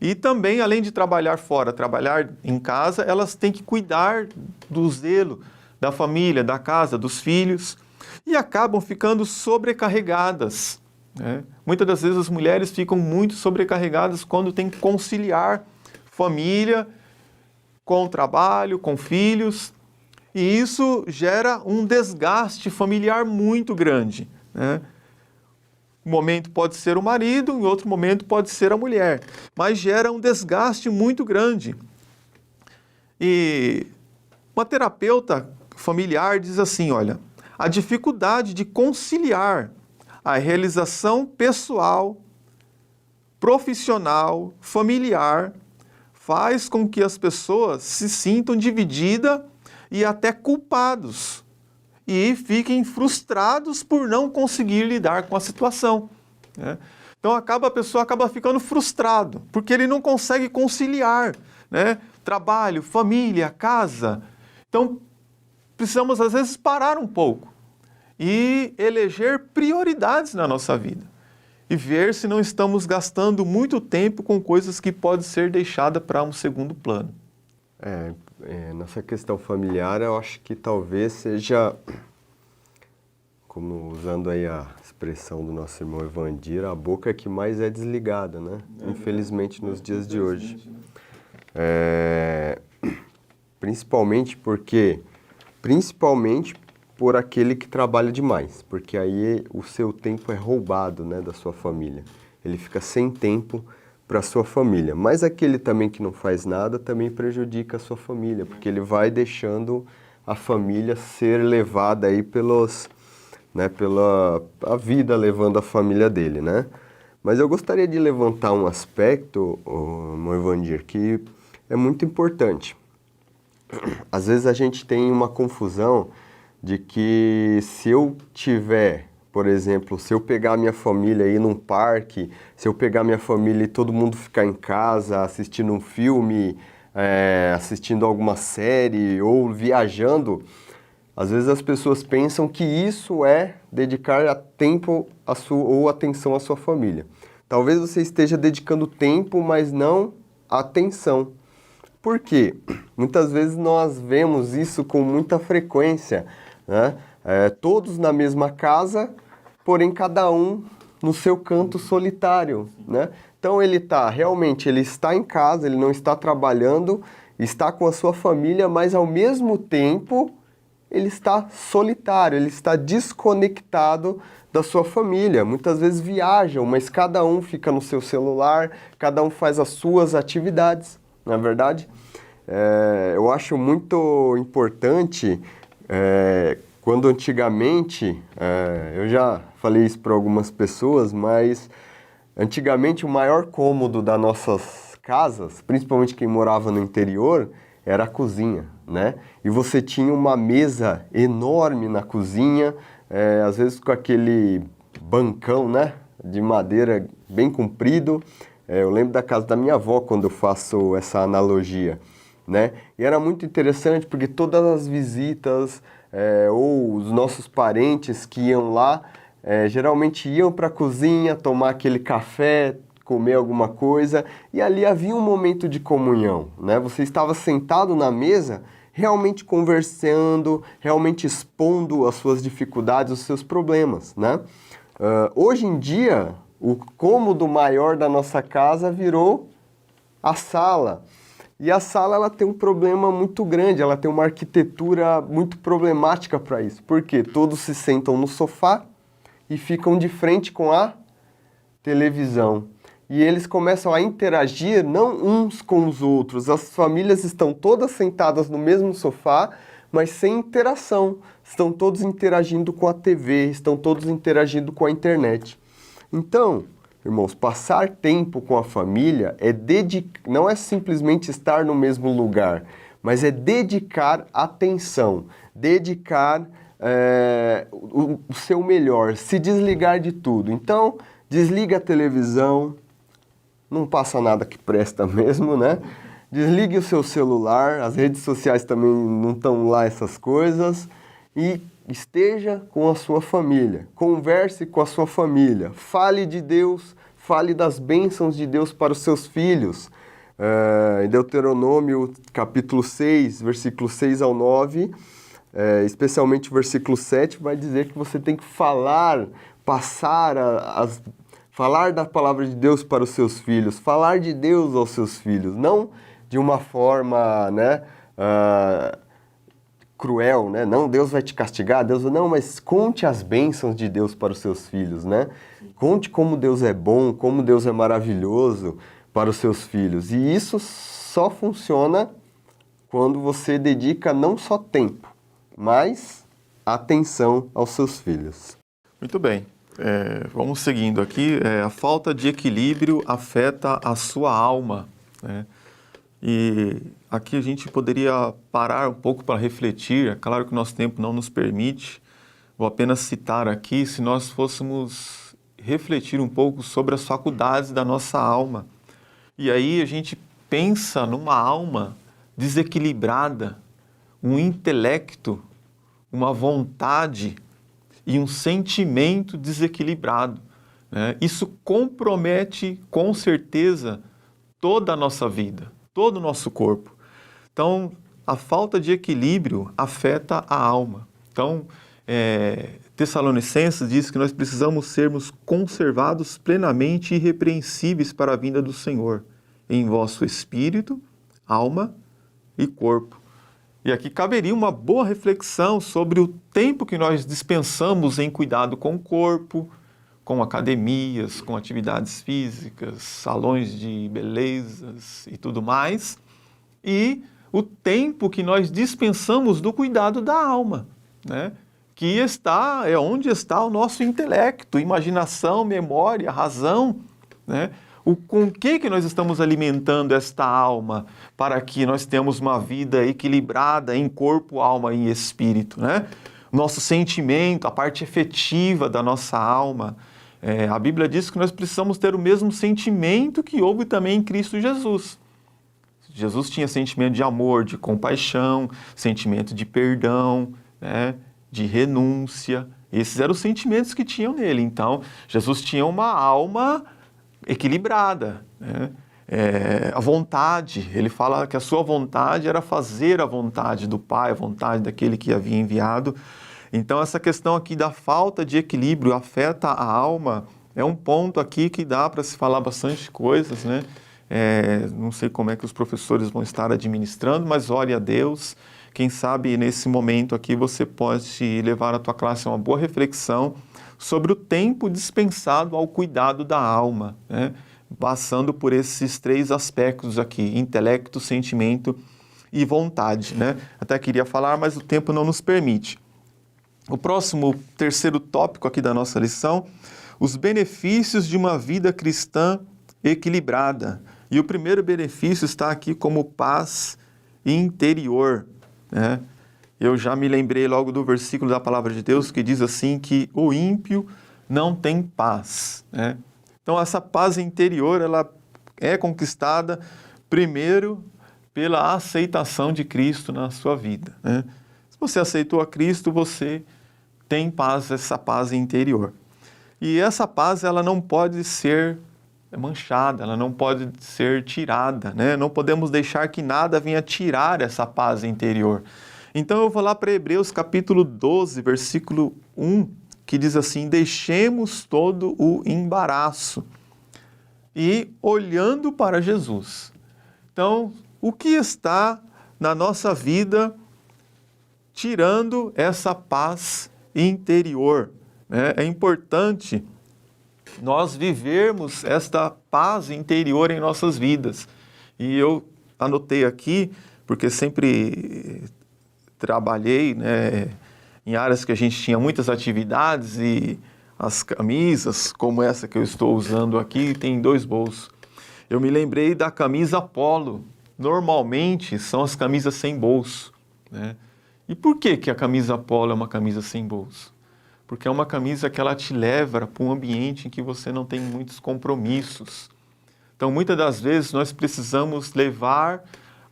E também, além de trabalhar fora, trabalhar em casa, elas têm que cuidar do zelo da família, da casa, dos filhos, e acabam ficando sobrecarregadas, né? Muitas das vezes as mulheres ficam muito sobrecarregadas quando têm que conciliar família com trabalho, com filhos, e isso gera um desgaste familiar muito grande, né? Um momento pode ser o marido, em outro momento pode ser a mulher, mas gera um desgaste muito grande. E uma terapeuta familiar diz assim, olha, a dificuldade de conciliar a realização pessoal, profissional, familiar, faz com que as pessoas se sintam divididas e até culpados e fiquem frustrados por não conseguir lidar com a situação, né? Então a pessoa acaba ficando frustrado, porque ele não consegue conciliar, né? Trabalho, família, casa. Então precisamos às vezes parar um pouco e eleger prioridades na nossa vida e ver se não estamos gastando muito tempo com coisas que podem ser deixadas para um segundo plano. Nessa questão familiar, eu acho que talvez seja, como usando aí a expressão do nosso irmão Evandir, a boca que mais é desligada, né? Infelizmente, nos dias de hoje. Principalmente por aquele que trabalha demais, porque aí o seu tempo é roubado, né, da sua família. Ele fica sem tempo para a sua família. Mas aquele também que não faz nada também prejudica a sua família, porque ele vai deixando a família ser levada aí pela vida levando a família dele, né? Mas eu gostaria de levantar um aspecto, irmão Evandir, que é muito importante. Às vezes a gente tem uma confusão de que se eu tiver, por exemplo, se eu pegar minha família e ir num parque, se eu pegar minha família e todo mundo ficar em casa assistindo um filme, assistindo alguma série ou viajando, às vezes as pessoas pensam que isso é dedicar tempo ou atenção à sua família. Talvez você esteja dedicando tempo, mas não atenção. Por quê? Muitas vezes nós vemos isso com muita frequência, né? Todos na mesma casa, porém cada um no seu canto solitário, né? Então ele está em casa, ele não está trabalhando, está com a sua família, mas ao mesmo tempo ele está solitário, ele está desconectado da sua família. Muitas vezes viajam, mas cada um fica no seu celular, cada um faz as suas atividades, não é verdade? Eu acho muito importante, quando antigamente, eu já falei isso para algumas pessoas, mas antigamente o maior cômodo das nossas casas, principalmente quem morava no interior, era a cozinha, né? E você tinha uma mesa enorme na cozinha, às vezes com aquele bancão, né, de madeira bem comprido. Eu lembro da casa da minha avó quando eu faço essa analogia, né? E era muito interessante porque todas as visitas ou os nossos parentes que iam lá, geralmente iam para a cozinha tomar aquele café, comer alguma coisa, e ali havia um momento de comunhão, né? Você estava sentado na mesa, realmente conversando, realmente expondo as suas dificuldades, os seus problemas, né? Hoje em dia, o cômodo maior da nossa casa virou a sala. E a sala ela tem um problema muito grande, ela tem uma arquitetura muito problemática para isso. Porque todos se sentam no sofá e ficam de frente com a televisão. E eles começam a interagir não uns com os outros. As famílias estão todas sentadas no mesmo sofá, mas sem interação. Estão todos interagindo com a TV, estão todos interagindo com a internet. Então, irmãos, passar tempo com a família não é simplesmente estar no mesmo lugar, mas é dedicar atenção, dedicar o seu melhor, se desligar de tudo. Então, desliga a televisão, não passa nada que presta mesmo, né? Desligue o seu celular, as redes sociais também não estão lá essas coisas, e esteja com a sua família, converse com a sua família, fale de Deus, fale das bênçãos de Deus para os seus filhos. Em Deuteronômio capítulo 6, versículo 6 ao 9, especialmente o versículo 7, vai dizer que você tem que falar, falar da palavra de Deus para os seus filhos, falar de Deus aos seus filhos, não de uma forma, né, cruel, né? Não, Deus vai te castigar, não, mas conte as bênçãos de Deus para os seus filhos, né? Conte como Deus é bom, como Deus é maravilhoso para os seus filhos. E isso só funciona quando você dedica não só tempo, mas atenção aos seus filhos. Muito bem. Vamos seguindo aqui. A falta de equilíbrio afeta a sua alma, né? E aqui a gente poderia parar um pouco para refletir. É claro que o nosso tempo não nos permite. Vou apenas citar aqui, se nós fôssemos refletir um pouco sobre as faculdades da nossa alma. E aí a gente pensa numa alma desequilibrada, um intelecto, uma vontade e um sentimento desequilibrado, né? Isso compromete, com certeza, toda a nossa vida, todo o nosso corpo. Então, a falta de equilíbrio afeta a alma. Então, Tessalonicenses diz que nós precisamos sermos conservados plenamente irrepreensíveis para a vinda do Senhor, em vosso espírito, alma e corpo. E aqui caberia uma boa reflexão sobre o tempo que nós dispensamos em cuidado com o corpo, com academias, com atividades físicas, salões de belezas e tudo mais, e o tempo que nós dispensamos do cuidado da alma, né? Que é onde está o nosso intelecto, imaginação, memória, razão, né? Com que nós estamos alimentando esta alma para que nós tenhamos uma vida equilibrada em corpo, alma e espírito, né? Nosso sentimento, a parte efetiva da nossa alma. A Bíblia diz que nós precisamos ter o mesmo sentimento que houve também em Cristo Jesus. Jesus tinha sentimento de amor, de compaixão, sentimento de perdão, né? De renúncia. Esses eram os sentimentos que tinham nele. Então, Jesus tinha uma alma equilibrada, né? A vontade, ele fala que a sua vontade era fazer a vontade do Pai, a vontade daquele que havia enviado. Então, essa questão aqui da falta de equilíbrio afeta a alma, é um ponto aqui que dá para se falar bastante coisas, né? Não sei como é que os professores vão estar administrando, mas ore a Deus. Quem sabe nesse momento aqui você pode levar a tua classe a uma boa reflexão sobre o tempo dispensado ao cuidado da alma, né? Passando por esses 3 aspectos aqui, intelecto, sentimento e vontade, né? Até queria falar, mas o tempo não nos permite. O próximo, terceiro tópico aqui da nossa lição, os benefícios de uma vida cristã equilibrada. E o primeiro benefício está aqui como paz interior, né? Eu já me lembrei logo do versículo da palavra de Deus que diz assim que o ímpio não tem paz, né? Então essa paz interior ela é conquistada primeiro pela aceitação de Cristo na sua vida, né? Se você aceitou a Cristo, você tem paz, essa paz interior. E essa paz ela não pode ser manchada, ela não pode ser tirada, né? Não podemos deixar que nada venha tirar essa paz interior. Então eu vou lá para Hebreus capítulo 12, versículo 1, que diz assim: deixemos todo o embaraço e olhando para Jesus. Então, o que está na nossa vida tirando essa paz interior, né? É importante nós vivermos esta paz interior em nossas vidas. E eu anotei aqui, porque sempre trabalhei, né, em áreas que a gente tinha muitas atividades e as camisas, como essa que eu estou usando aqui, tem 2 bolsos. Eu me lembrei da camisa polo. Normalmente são as camisas sem bolso, né? E por que a camisa polo é uma camisa sem bolso? Porque é uma camisa que ela te leva para um ambiente em que você não tem muitos compromissos. Então, muitas das vezes, nós precisamos levar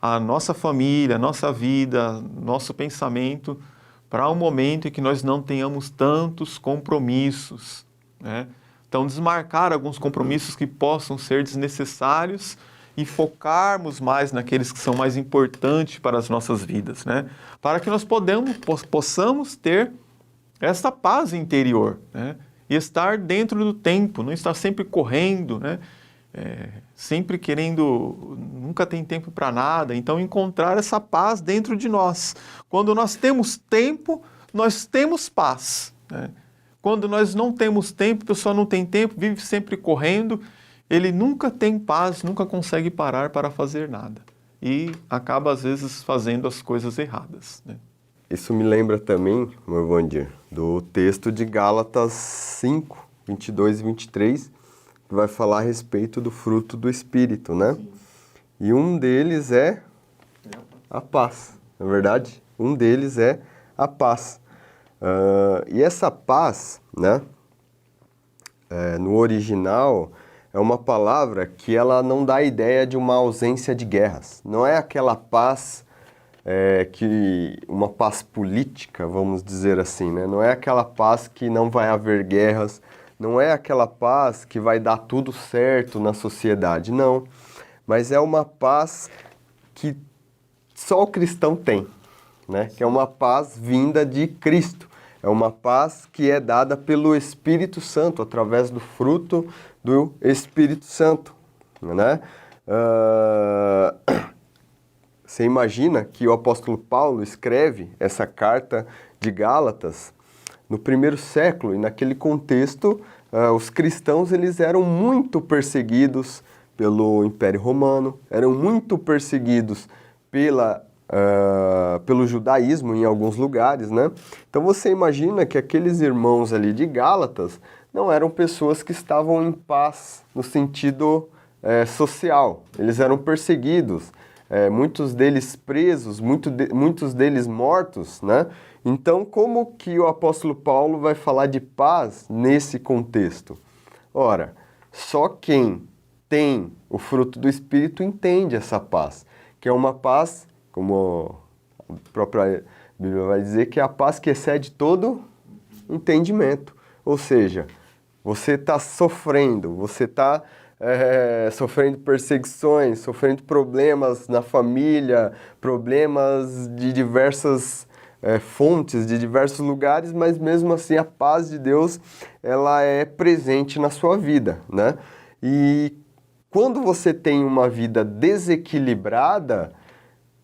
a nossa família, a nossa vida, nosso pensamento para um momento em que nós não tenhamos tantos compromissos, né? Então, desmarcar alguns compromissos que possam ser desnecessários e focarmos mais naqueles que são mais importantes para as nossas vidas, né? Para que nós possamos ter essa paz interior, né? E estar dentro do tempo, não estar sempre correndo, né? Sempre querendo, nunca tem tempo para nada. Então, encontrar essa paz dentro de nós. Quando nós temos tempo, nós temos paz, né? Quando nós não temos tempo, a pessoa não tem tempo, vive sempre correndo, ele nunca tem paz, nunca consegue parar para fazer nada. E acaba, às vezes, fazendo as coisas erradas, né? Isso me lembra também, meu Vandir, do texto de Gálatas 5, 22 e 23, que vai falar a respeito do fruto do Espírito, né? Sim. E um deles é a paz, não é verdade? Um deles é a paz. E essa paz, né, no original, é uma palavra que ela não dá a ideia de uma ausência de guerras. Não é aquela paz uma paz política, vamos dizer assim, né? Não é aquela paz que não vai haver guerras, não é aquela paz que vai dar tudo certo na sociedade, não. Mas é uma paz que só o cristão tem, né? Que é uma paz vinda de Cristo. É uma paz que é dada pelo Espírito Santo, através do fruto do Espírito Santo, né? Você imagina que o apóstolo Paulo escreve essa carta de Gálatas no primeiro século, e naquele contexto os cristãos eles eram muito perseguidos pelo Império Romano, eram muito perseguidos pelo judaísmo em alguns lugares, né? Então você imagina que aqueles irmãos ali de Gálatas não eram pessoas que estavam em paz no sentido social, eles eram perseguidos. Muitos deles presos, muitos deles mortos, né? Então, como que o apóstolo Paulo vai falar de paz nesse contexto? Ora, só quem tem o fruto do Espírito entende essa paz, que é uma paz, como a própria Bíblia vai dizer, que é a paz que excede todo entendimento. Ou seja, você está sofrendo, você está sofrendo perseguições, sofrendo problemas na família, problemas de diversas fontes, de diversos lugares, mas mesmo assim a paz de Deus ela é presente na sua vida, né? E quando você tem uma vida desequilibrada,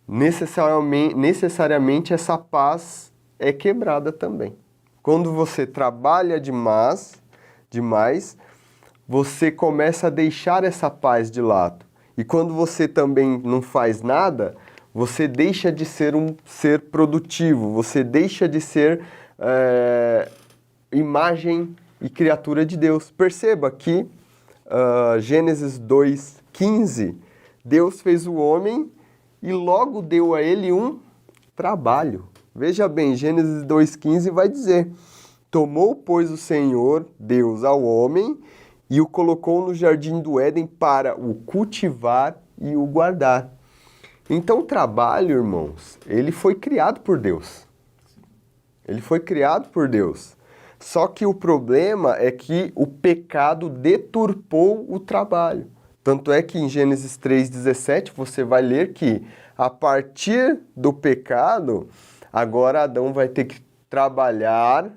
necessariamente essa paz é quebrada também. Quando você trabalha demais, você começa a deixar essa paz de lado. E quando você também não faz nada, você deixa de ser um ser produtivo, você deixa de ser imagem e criatura de Deus. Perceba que Gênesis 2:15, Deus fez o homem e logo deu a ele um trabalho. Veja bem, Gênesis 2:15 vai dizer: tomou, pois, o Senhor Deus ao homem e o colocou no jardim do Éden para o cultivar e o guardar. Então o trabalho, irmãos, ele foi criado por Deus. Ele foi criado por Deus. Só que o problema é que o pecado deturpou o trabalho. Tanto é que em Gênesis 3:17 você vai ler que a partir do pecado, agora Adão vai ter que trabalhar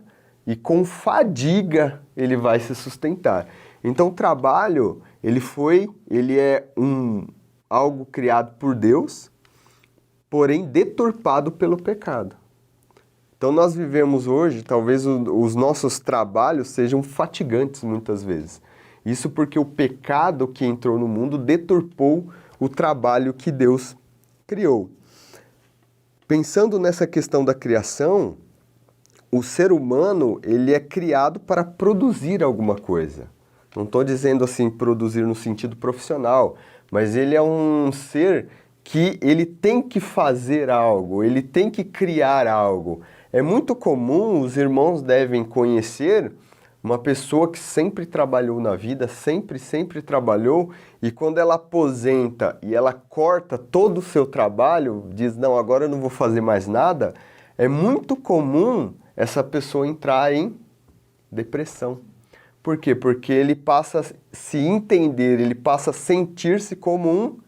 e com fadiga ele vai se sustentar. Então o trabalho, ele é algo criado por Deus, porém deturpado pelo pecado. Então nós vivemos hoje, talvez os nossos trabalhos sejam fatigantes muitas vezes. Isso porque o pecado que entrou no mundo deturpou o trabalho que Deus criou. Pensando nessa questão da criação, o ser humano ele é criado para produzir alguma coisa. Não estou dizendo assim produzir no sentido profissional, mas ele é um ser que ele tem que fazer algo, ele tem que criar algo. É muito comum, os irmãos devem conhecer uma pessoa que sempre trabalhou na vida, sempre trabalhou, e quando ela aposenta e ela corta todo o seu trabalho, diz, não, agora eu não vou fazer mais nada, é muito comum essa pessoa entrar em depressão. Por quê? Porque ele passa a se entender, ele passa a sentir-se como um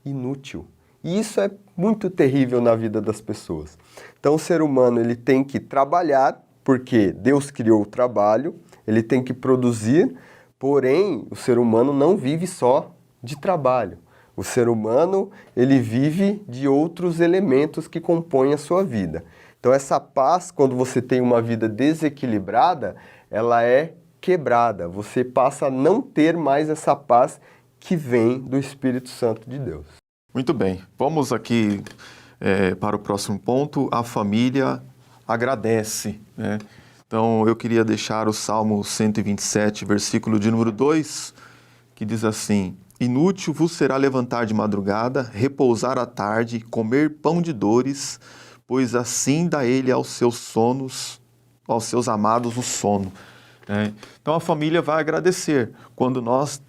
inútil. E isso é muito terrível na vida das pessoas. Então o ser humano ele tem que trabalhar, porque Deus criou o trabalho, ele tem que produzir, porém o ser humano não vive só de trabalho. O ser humano ele vive de outros elementos que compõem a sua vida. Então essa paz, quando você tem uma vida desequilibrada, ela é quebrada. Você passa a não ter mais essa paz que vem do Espírito Santo de Deus. Muito bem, vamos aqui para o próximo ponto. A família agradece, né? Então eu queria deixar o Salmo 127, versículo de número 2, que diz assim: inútil vos será levantar de madrugada, repousar à tarde, comer pão de dores, pois assim dá ele aos seus sonos, aos seus amados o sono. Então a família vai agradecer quando nós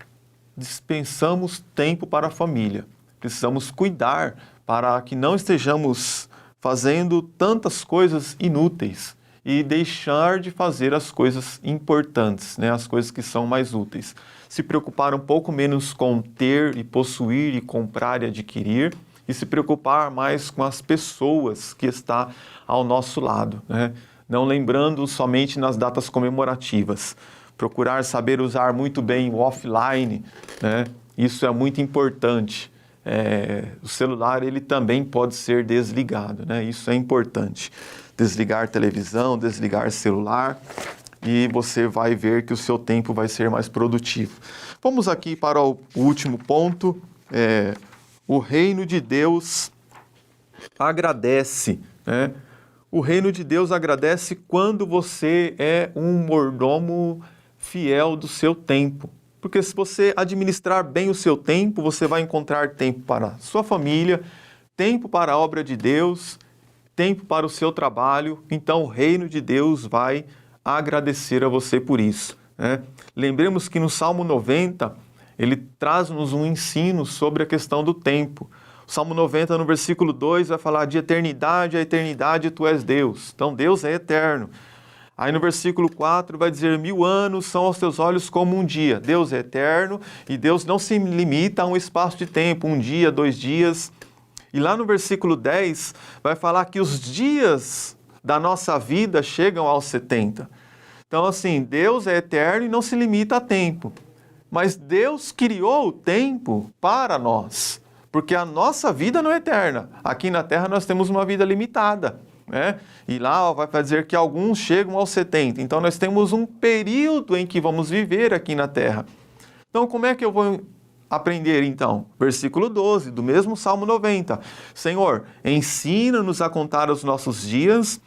dispensamos tempo para a família. Precisamos cuidar para que não estejamos fazendo tantas coisas inúteis e deixar de fazer as coisas importantes, né? As coisas que são mais úteis. Se preocupar um pouco menos com ter e possuir e comprar e adquirir e se preocupar mais com as pessoas que estão ao nosso lado, né? Não lembrando somente nas datas comemorativas. Procurar saber usar muito bem o offline, né? Isso é muito importante. O celular ele também pode ser desligado, né? Isso é importante. Desligar televisão, desligar celular e você vai ver que o seu tempo vai ser mais produtivo. Vamos aqui para o último ponto. O reino de Deus agradece, né? O reino de Deus agradece quando você é um mordomo fiel do seu tempo. Porque se você administrar bem o seu tempo, você vai encontrar tempo para a sua família, tempo para a obra de Deus, tempo para o seu trabalho. Então o reino de Deus vai agradecer a você por isso, né? Lembremos que no Salmo 90, ele traz-nos um ensino sobre a questão do tempo. O Salmo 90, no versículo 2, vai falar de eternidade a eternidade tu és Deus. Então Deus é eterno. Aí no versículo 4 vai dizer, 1000 anos são aos teus olhos como um dia. Deus é eterno e Deus não se limita a um espaço de tempo, um dia, 2 dias. E lá no versículo 10 vai falar que os dias da nossa vida chegam aos 70. Então assim, Deus é eterno e não se limita a tempo. Mas Deus criou o tempo para nós, porque a nossa vida não é eterna. Aqui na Terra nós temos uma vida limitada, né? E lá vai dizer que alguns chegam aos 70. Então nós temos um período em que vamos viver aqui na Terra. Então como é que eu vou aprender então? Versículo 12 do mesmo Salmo 90. Senhor, ensina-nos a contar os nossos dias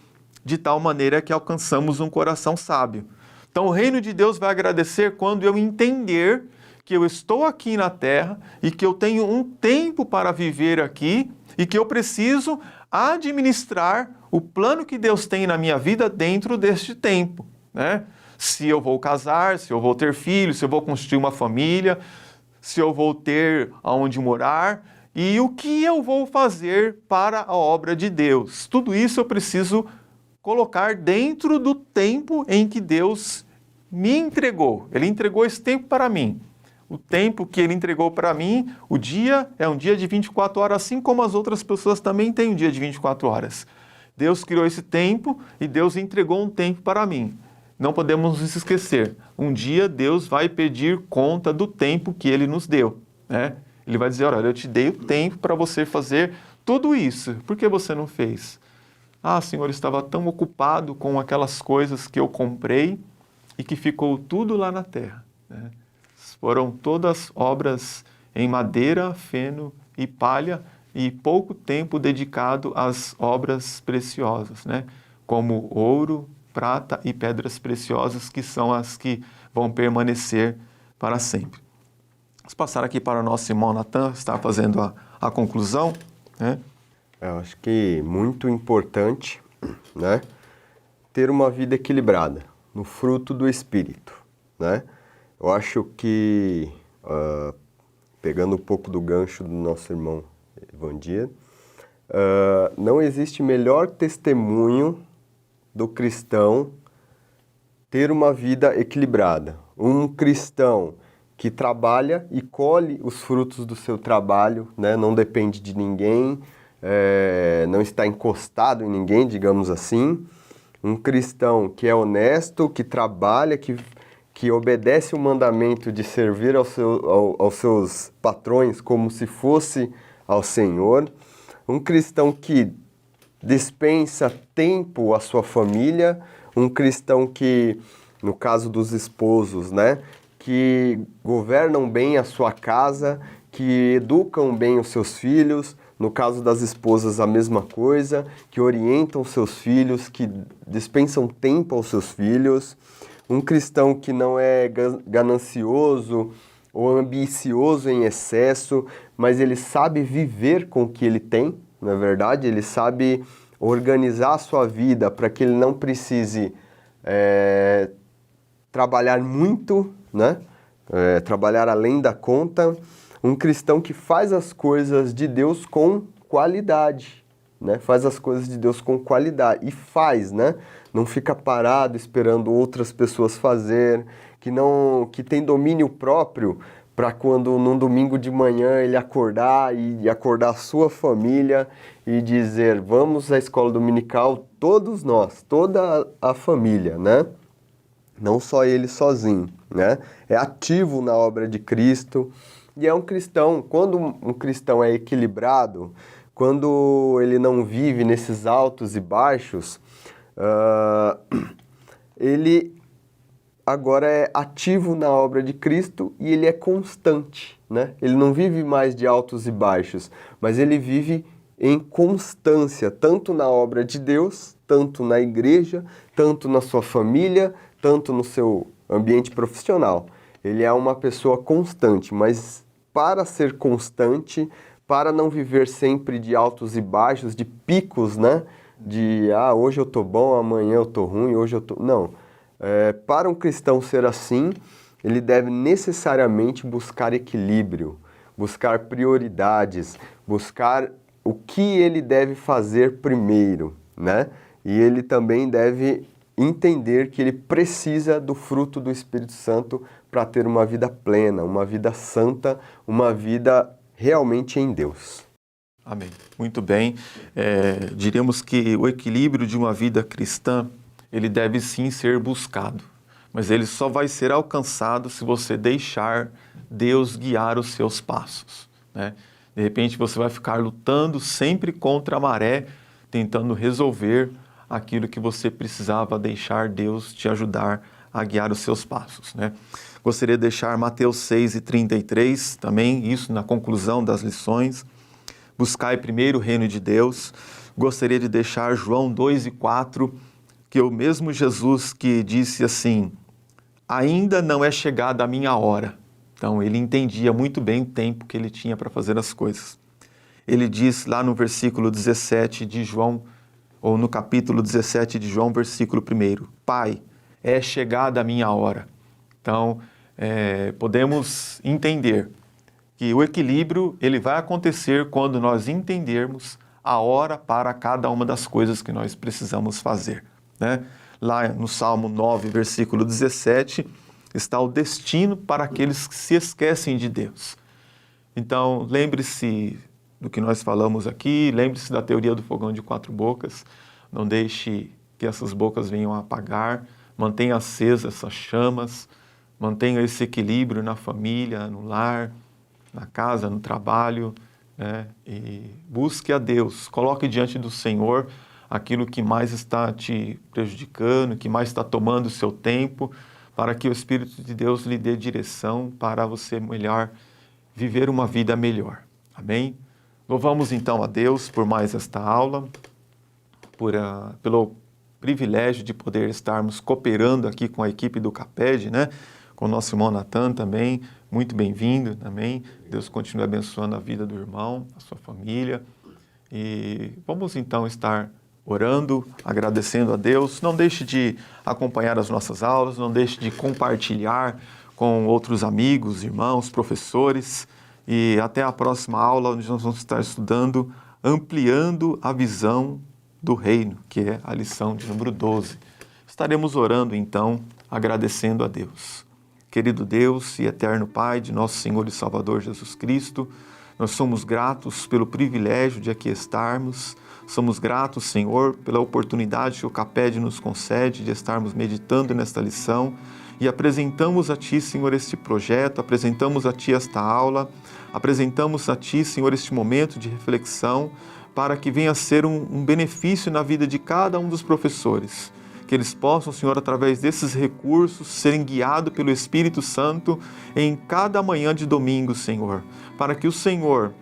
de tal maneira que alcançamos um coração sábio. Então o reino de Deus vai agradecer quando eu entender que eu estou aqui na Terra e que eu tenho um tempo para viver aqui e que eu preciso administrar o plano que Deus tem na minha vida dentro deste tempo, né? Se eu vou casar, se eu vou ter filhos, se eu vou construir uma família, se eu vou ter aonde morar e o que eu vou fazer para a obra de Deus. Tudo isso eu preciso colocar dentro do tempo em que Deus me entregou. Ele entregou esse tempo para mim. O tempo que ele entregou para mim, o dia é um dia de 24 horas, assim como as outras pessoas também têm um dia de 24 horas. Deus criou esse tempo e Deus entregou um tempo para mim. Não podemos nos esquecer. Um dia Deus vai pedir conta do tempo que ele nos deu, né? Ele vai dizer, olha, eu te dei o tempo para você fazer tudo isso. Por que você não fez? Ah, Senhor, estava tão ocupado com aquelas coisas que eu comprei e que ficou tudo lá na terra, né? Foram todas obras em madeira, feno e palha e pouco tempo dedicado às obras preciosas, né? Como ouro, prata e pedras preciosas, que são as que vão permanecer para sempre. Vamos passar aqui para o nosso irmão Natan, que está fazendo a conclusão, né? Eu acho que muito importante, né, ter uma vida equilibrada, no fruto do Espírito, né? Eu acho que, pegando um pouco do gancho do nosso irmão Evandir, não existe melhor testemunho do cristão ter uma vida equilibrada. Um cristão que trabalha e colhe os frutos do seu trabalho, né? Não depende de ninguém, não está encostado em ninguém, digamos assim. Um cristão que é honesto, que trabalha, que obedece o mandamento de servir aos seus patrões como se fosse ao Senhor. Um cristão que dispensa tempo à sua família. Um cristão que, no caso dos esposos, né, que governam bem a sua casa, que educam bem os seus filhos. No caso das esposas, a mesma coisa, que orientam seus filhos, que dispensam tempo aos seus filhos. Um cristão que não é ganancioso ou ambicioso em excesso, mas ele sabe viver com o que ele tem, não é verdade? Ele sabe organizar a sua vida para que ele não precise trabalhar muito, né? Trabalhar além da conta. Um cristão que faz as coisas de Deus com qualidade, né? Faz as coisas de Deus com qualidade e faz, né? Não fica parado esperando outras pessoas fazer, que tem domínio próprio para quando num domingo de manhã ele acordar e acordar a sua família e dizer: vamos à escola dominical, todos nós, toda a família, né? Não só ele sozinho, né? É ativo na obra de Cristo. E é um cristão, quando um cristão é equilibrado, quando ele não vive nesses altos e baixos, ele agora é ativo na obra de Cristo e ele é constante, né? Ele não vive mais de altos e baixos, mas ele vive em constância, tanto na obra de Deus, tanto na igreja, tanto na sua família, tanto no seu ambiente profissional. Ele é uma pessoa constante, mas para ser constante, para não viver sempre de altos e baixos, de picos, né? De, hoje eu tô bom, amanhã eu tô ruim, hoje eu tô... Não. Para um cristão ser assim, ele deve necessariamente buscar equilíbrio, buscar prioridades, buscar o que ele deve fazer primeiro, né? E ele também deve entender que ele precisa do fruto do Espírito Santo para ter uma vida plena, uma vida santa, uma vida realmente em Deus. Amém. Muito bem. Diríamos que o equilíbrio de uma vida cristã, ele deve sim ser buscado, mas ele só vai ser alcançado se você deixar Deus guiar os seus passos, né? De repente você vai ficar lutando sempre contra a maré, tentando resolver aquilo que você precisava deixar Deus te ajudar a guiar os seus passos, né? Gostaria de deixar Mateus 6:33 também, isso na conclusão das lições. Buscai primeiro o reino de Deus. Gostaria de deixar João 2:4, que é o mesmo Jesus que disse assim: ainda não é chegada a minha hora. Então ele entendia muito bem o tempo que ele tinha para fazer as coisas. Ele diz lá no versículo 17 de João, ou no capítulo 17 de João, versículo 1, Pai, é chegada a minha hora. Então, podemos entender que o equilíbrio ele vai acontecer quando nós entendermos a hora para cada uma das coisas que nós precisamos fazer, né? Lá no Salmo 9, versículo 17, está o destino para aqueles que se esquecem de Deus. Então, lembre-se do que nós falamos aqui, lembre-se da teoria do fogão de 4 bocas, não deixe que essas bocas venham a apagar, mantenha acesas essas chamas, mantenha esse equilíbrio na família, no lar, na casa, no trabalho, né? E busque a Deus, coloque diante do Senhor aquilo que mais está te prejudicando, que mais está tomando o seu tempo, para que o Espírito de Deus lhe dê direção para você melhor viver uma vida melhor. Amém? Louvamos então a Deus por mais esta aula, pelo privilégio de poder estarmos cooperando aqui com a equipe do CAPED, né? Com o nosso irmão Natan também, muito bem-vindo também. Deus continue abençoando a vida do irmão, a sua família. E vamos então estar orando, agradecendo a Deus. Não deixe de acompanhar as nossas aulas, não deixe de compartilhar com outros amigos, irmãos, professores. E até a próxima aula, onde nós vamos estar estudando Ampliando a Visão do Reino, que é a lição de número 12. Estaremos orando então, agradecendo a Deus. Querido Deus e eterno Pai de nosso Senhor e Salvador Jesus Cristo, nós somos gratos pelo privilégio de aqui estarmos. Somos gratos, Senhor, pela oportunidade que o CAPED nos concede de estarmos meditando nesta lição e apresentamos a Ti, Senhor, este projeto, apresentamos a Ti esta aula, apresentamos a Ti, Senhor, este momento de reflexão para que venha a ser um benefício na vida de cada um dos professores. Que eles possam, Senhor, através desses recursos, serem guiados pelo Espírito Santo em cada manhã de domingo, Senhor, para que o Senhor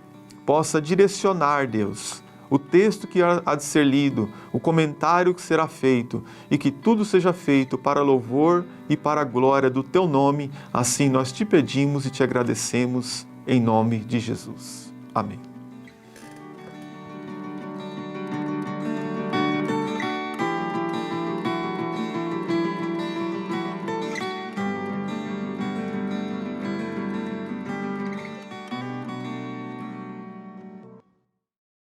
possa direcionar, Deus, o texto que há de ser lido, o comentário que será feito e que tudo seja feito para louvor e para a glória do Teu nome. Assim nós te pedimos e te agradecemos em nome de Jesus. Amém.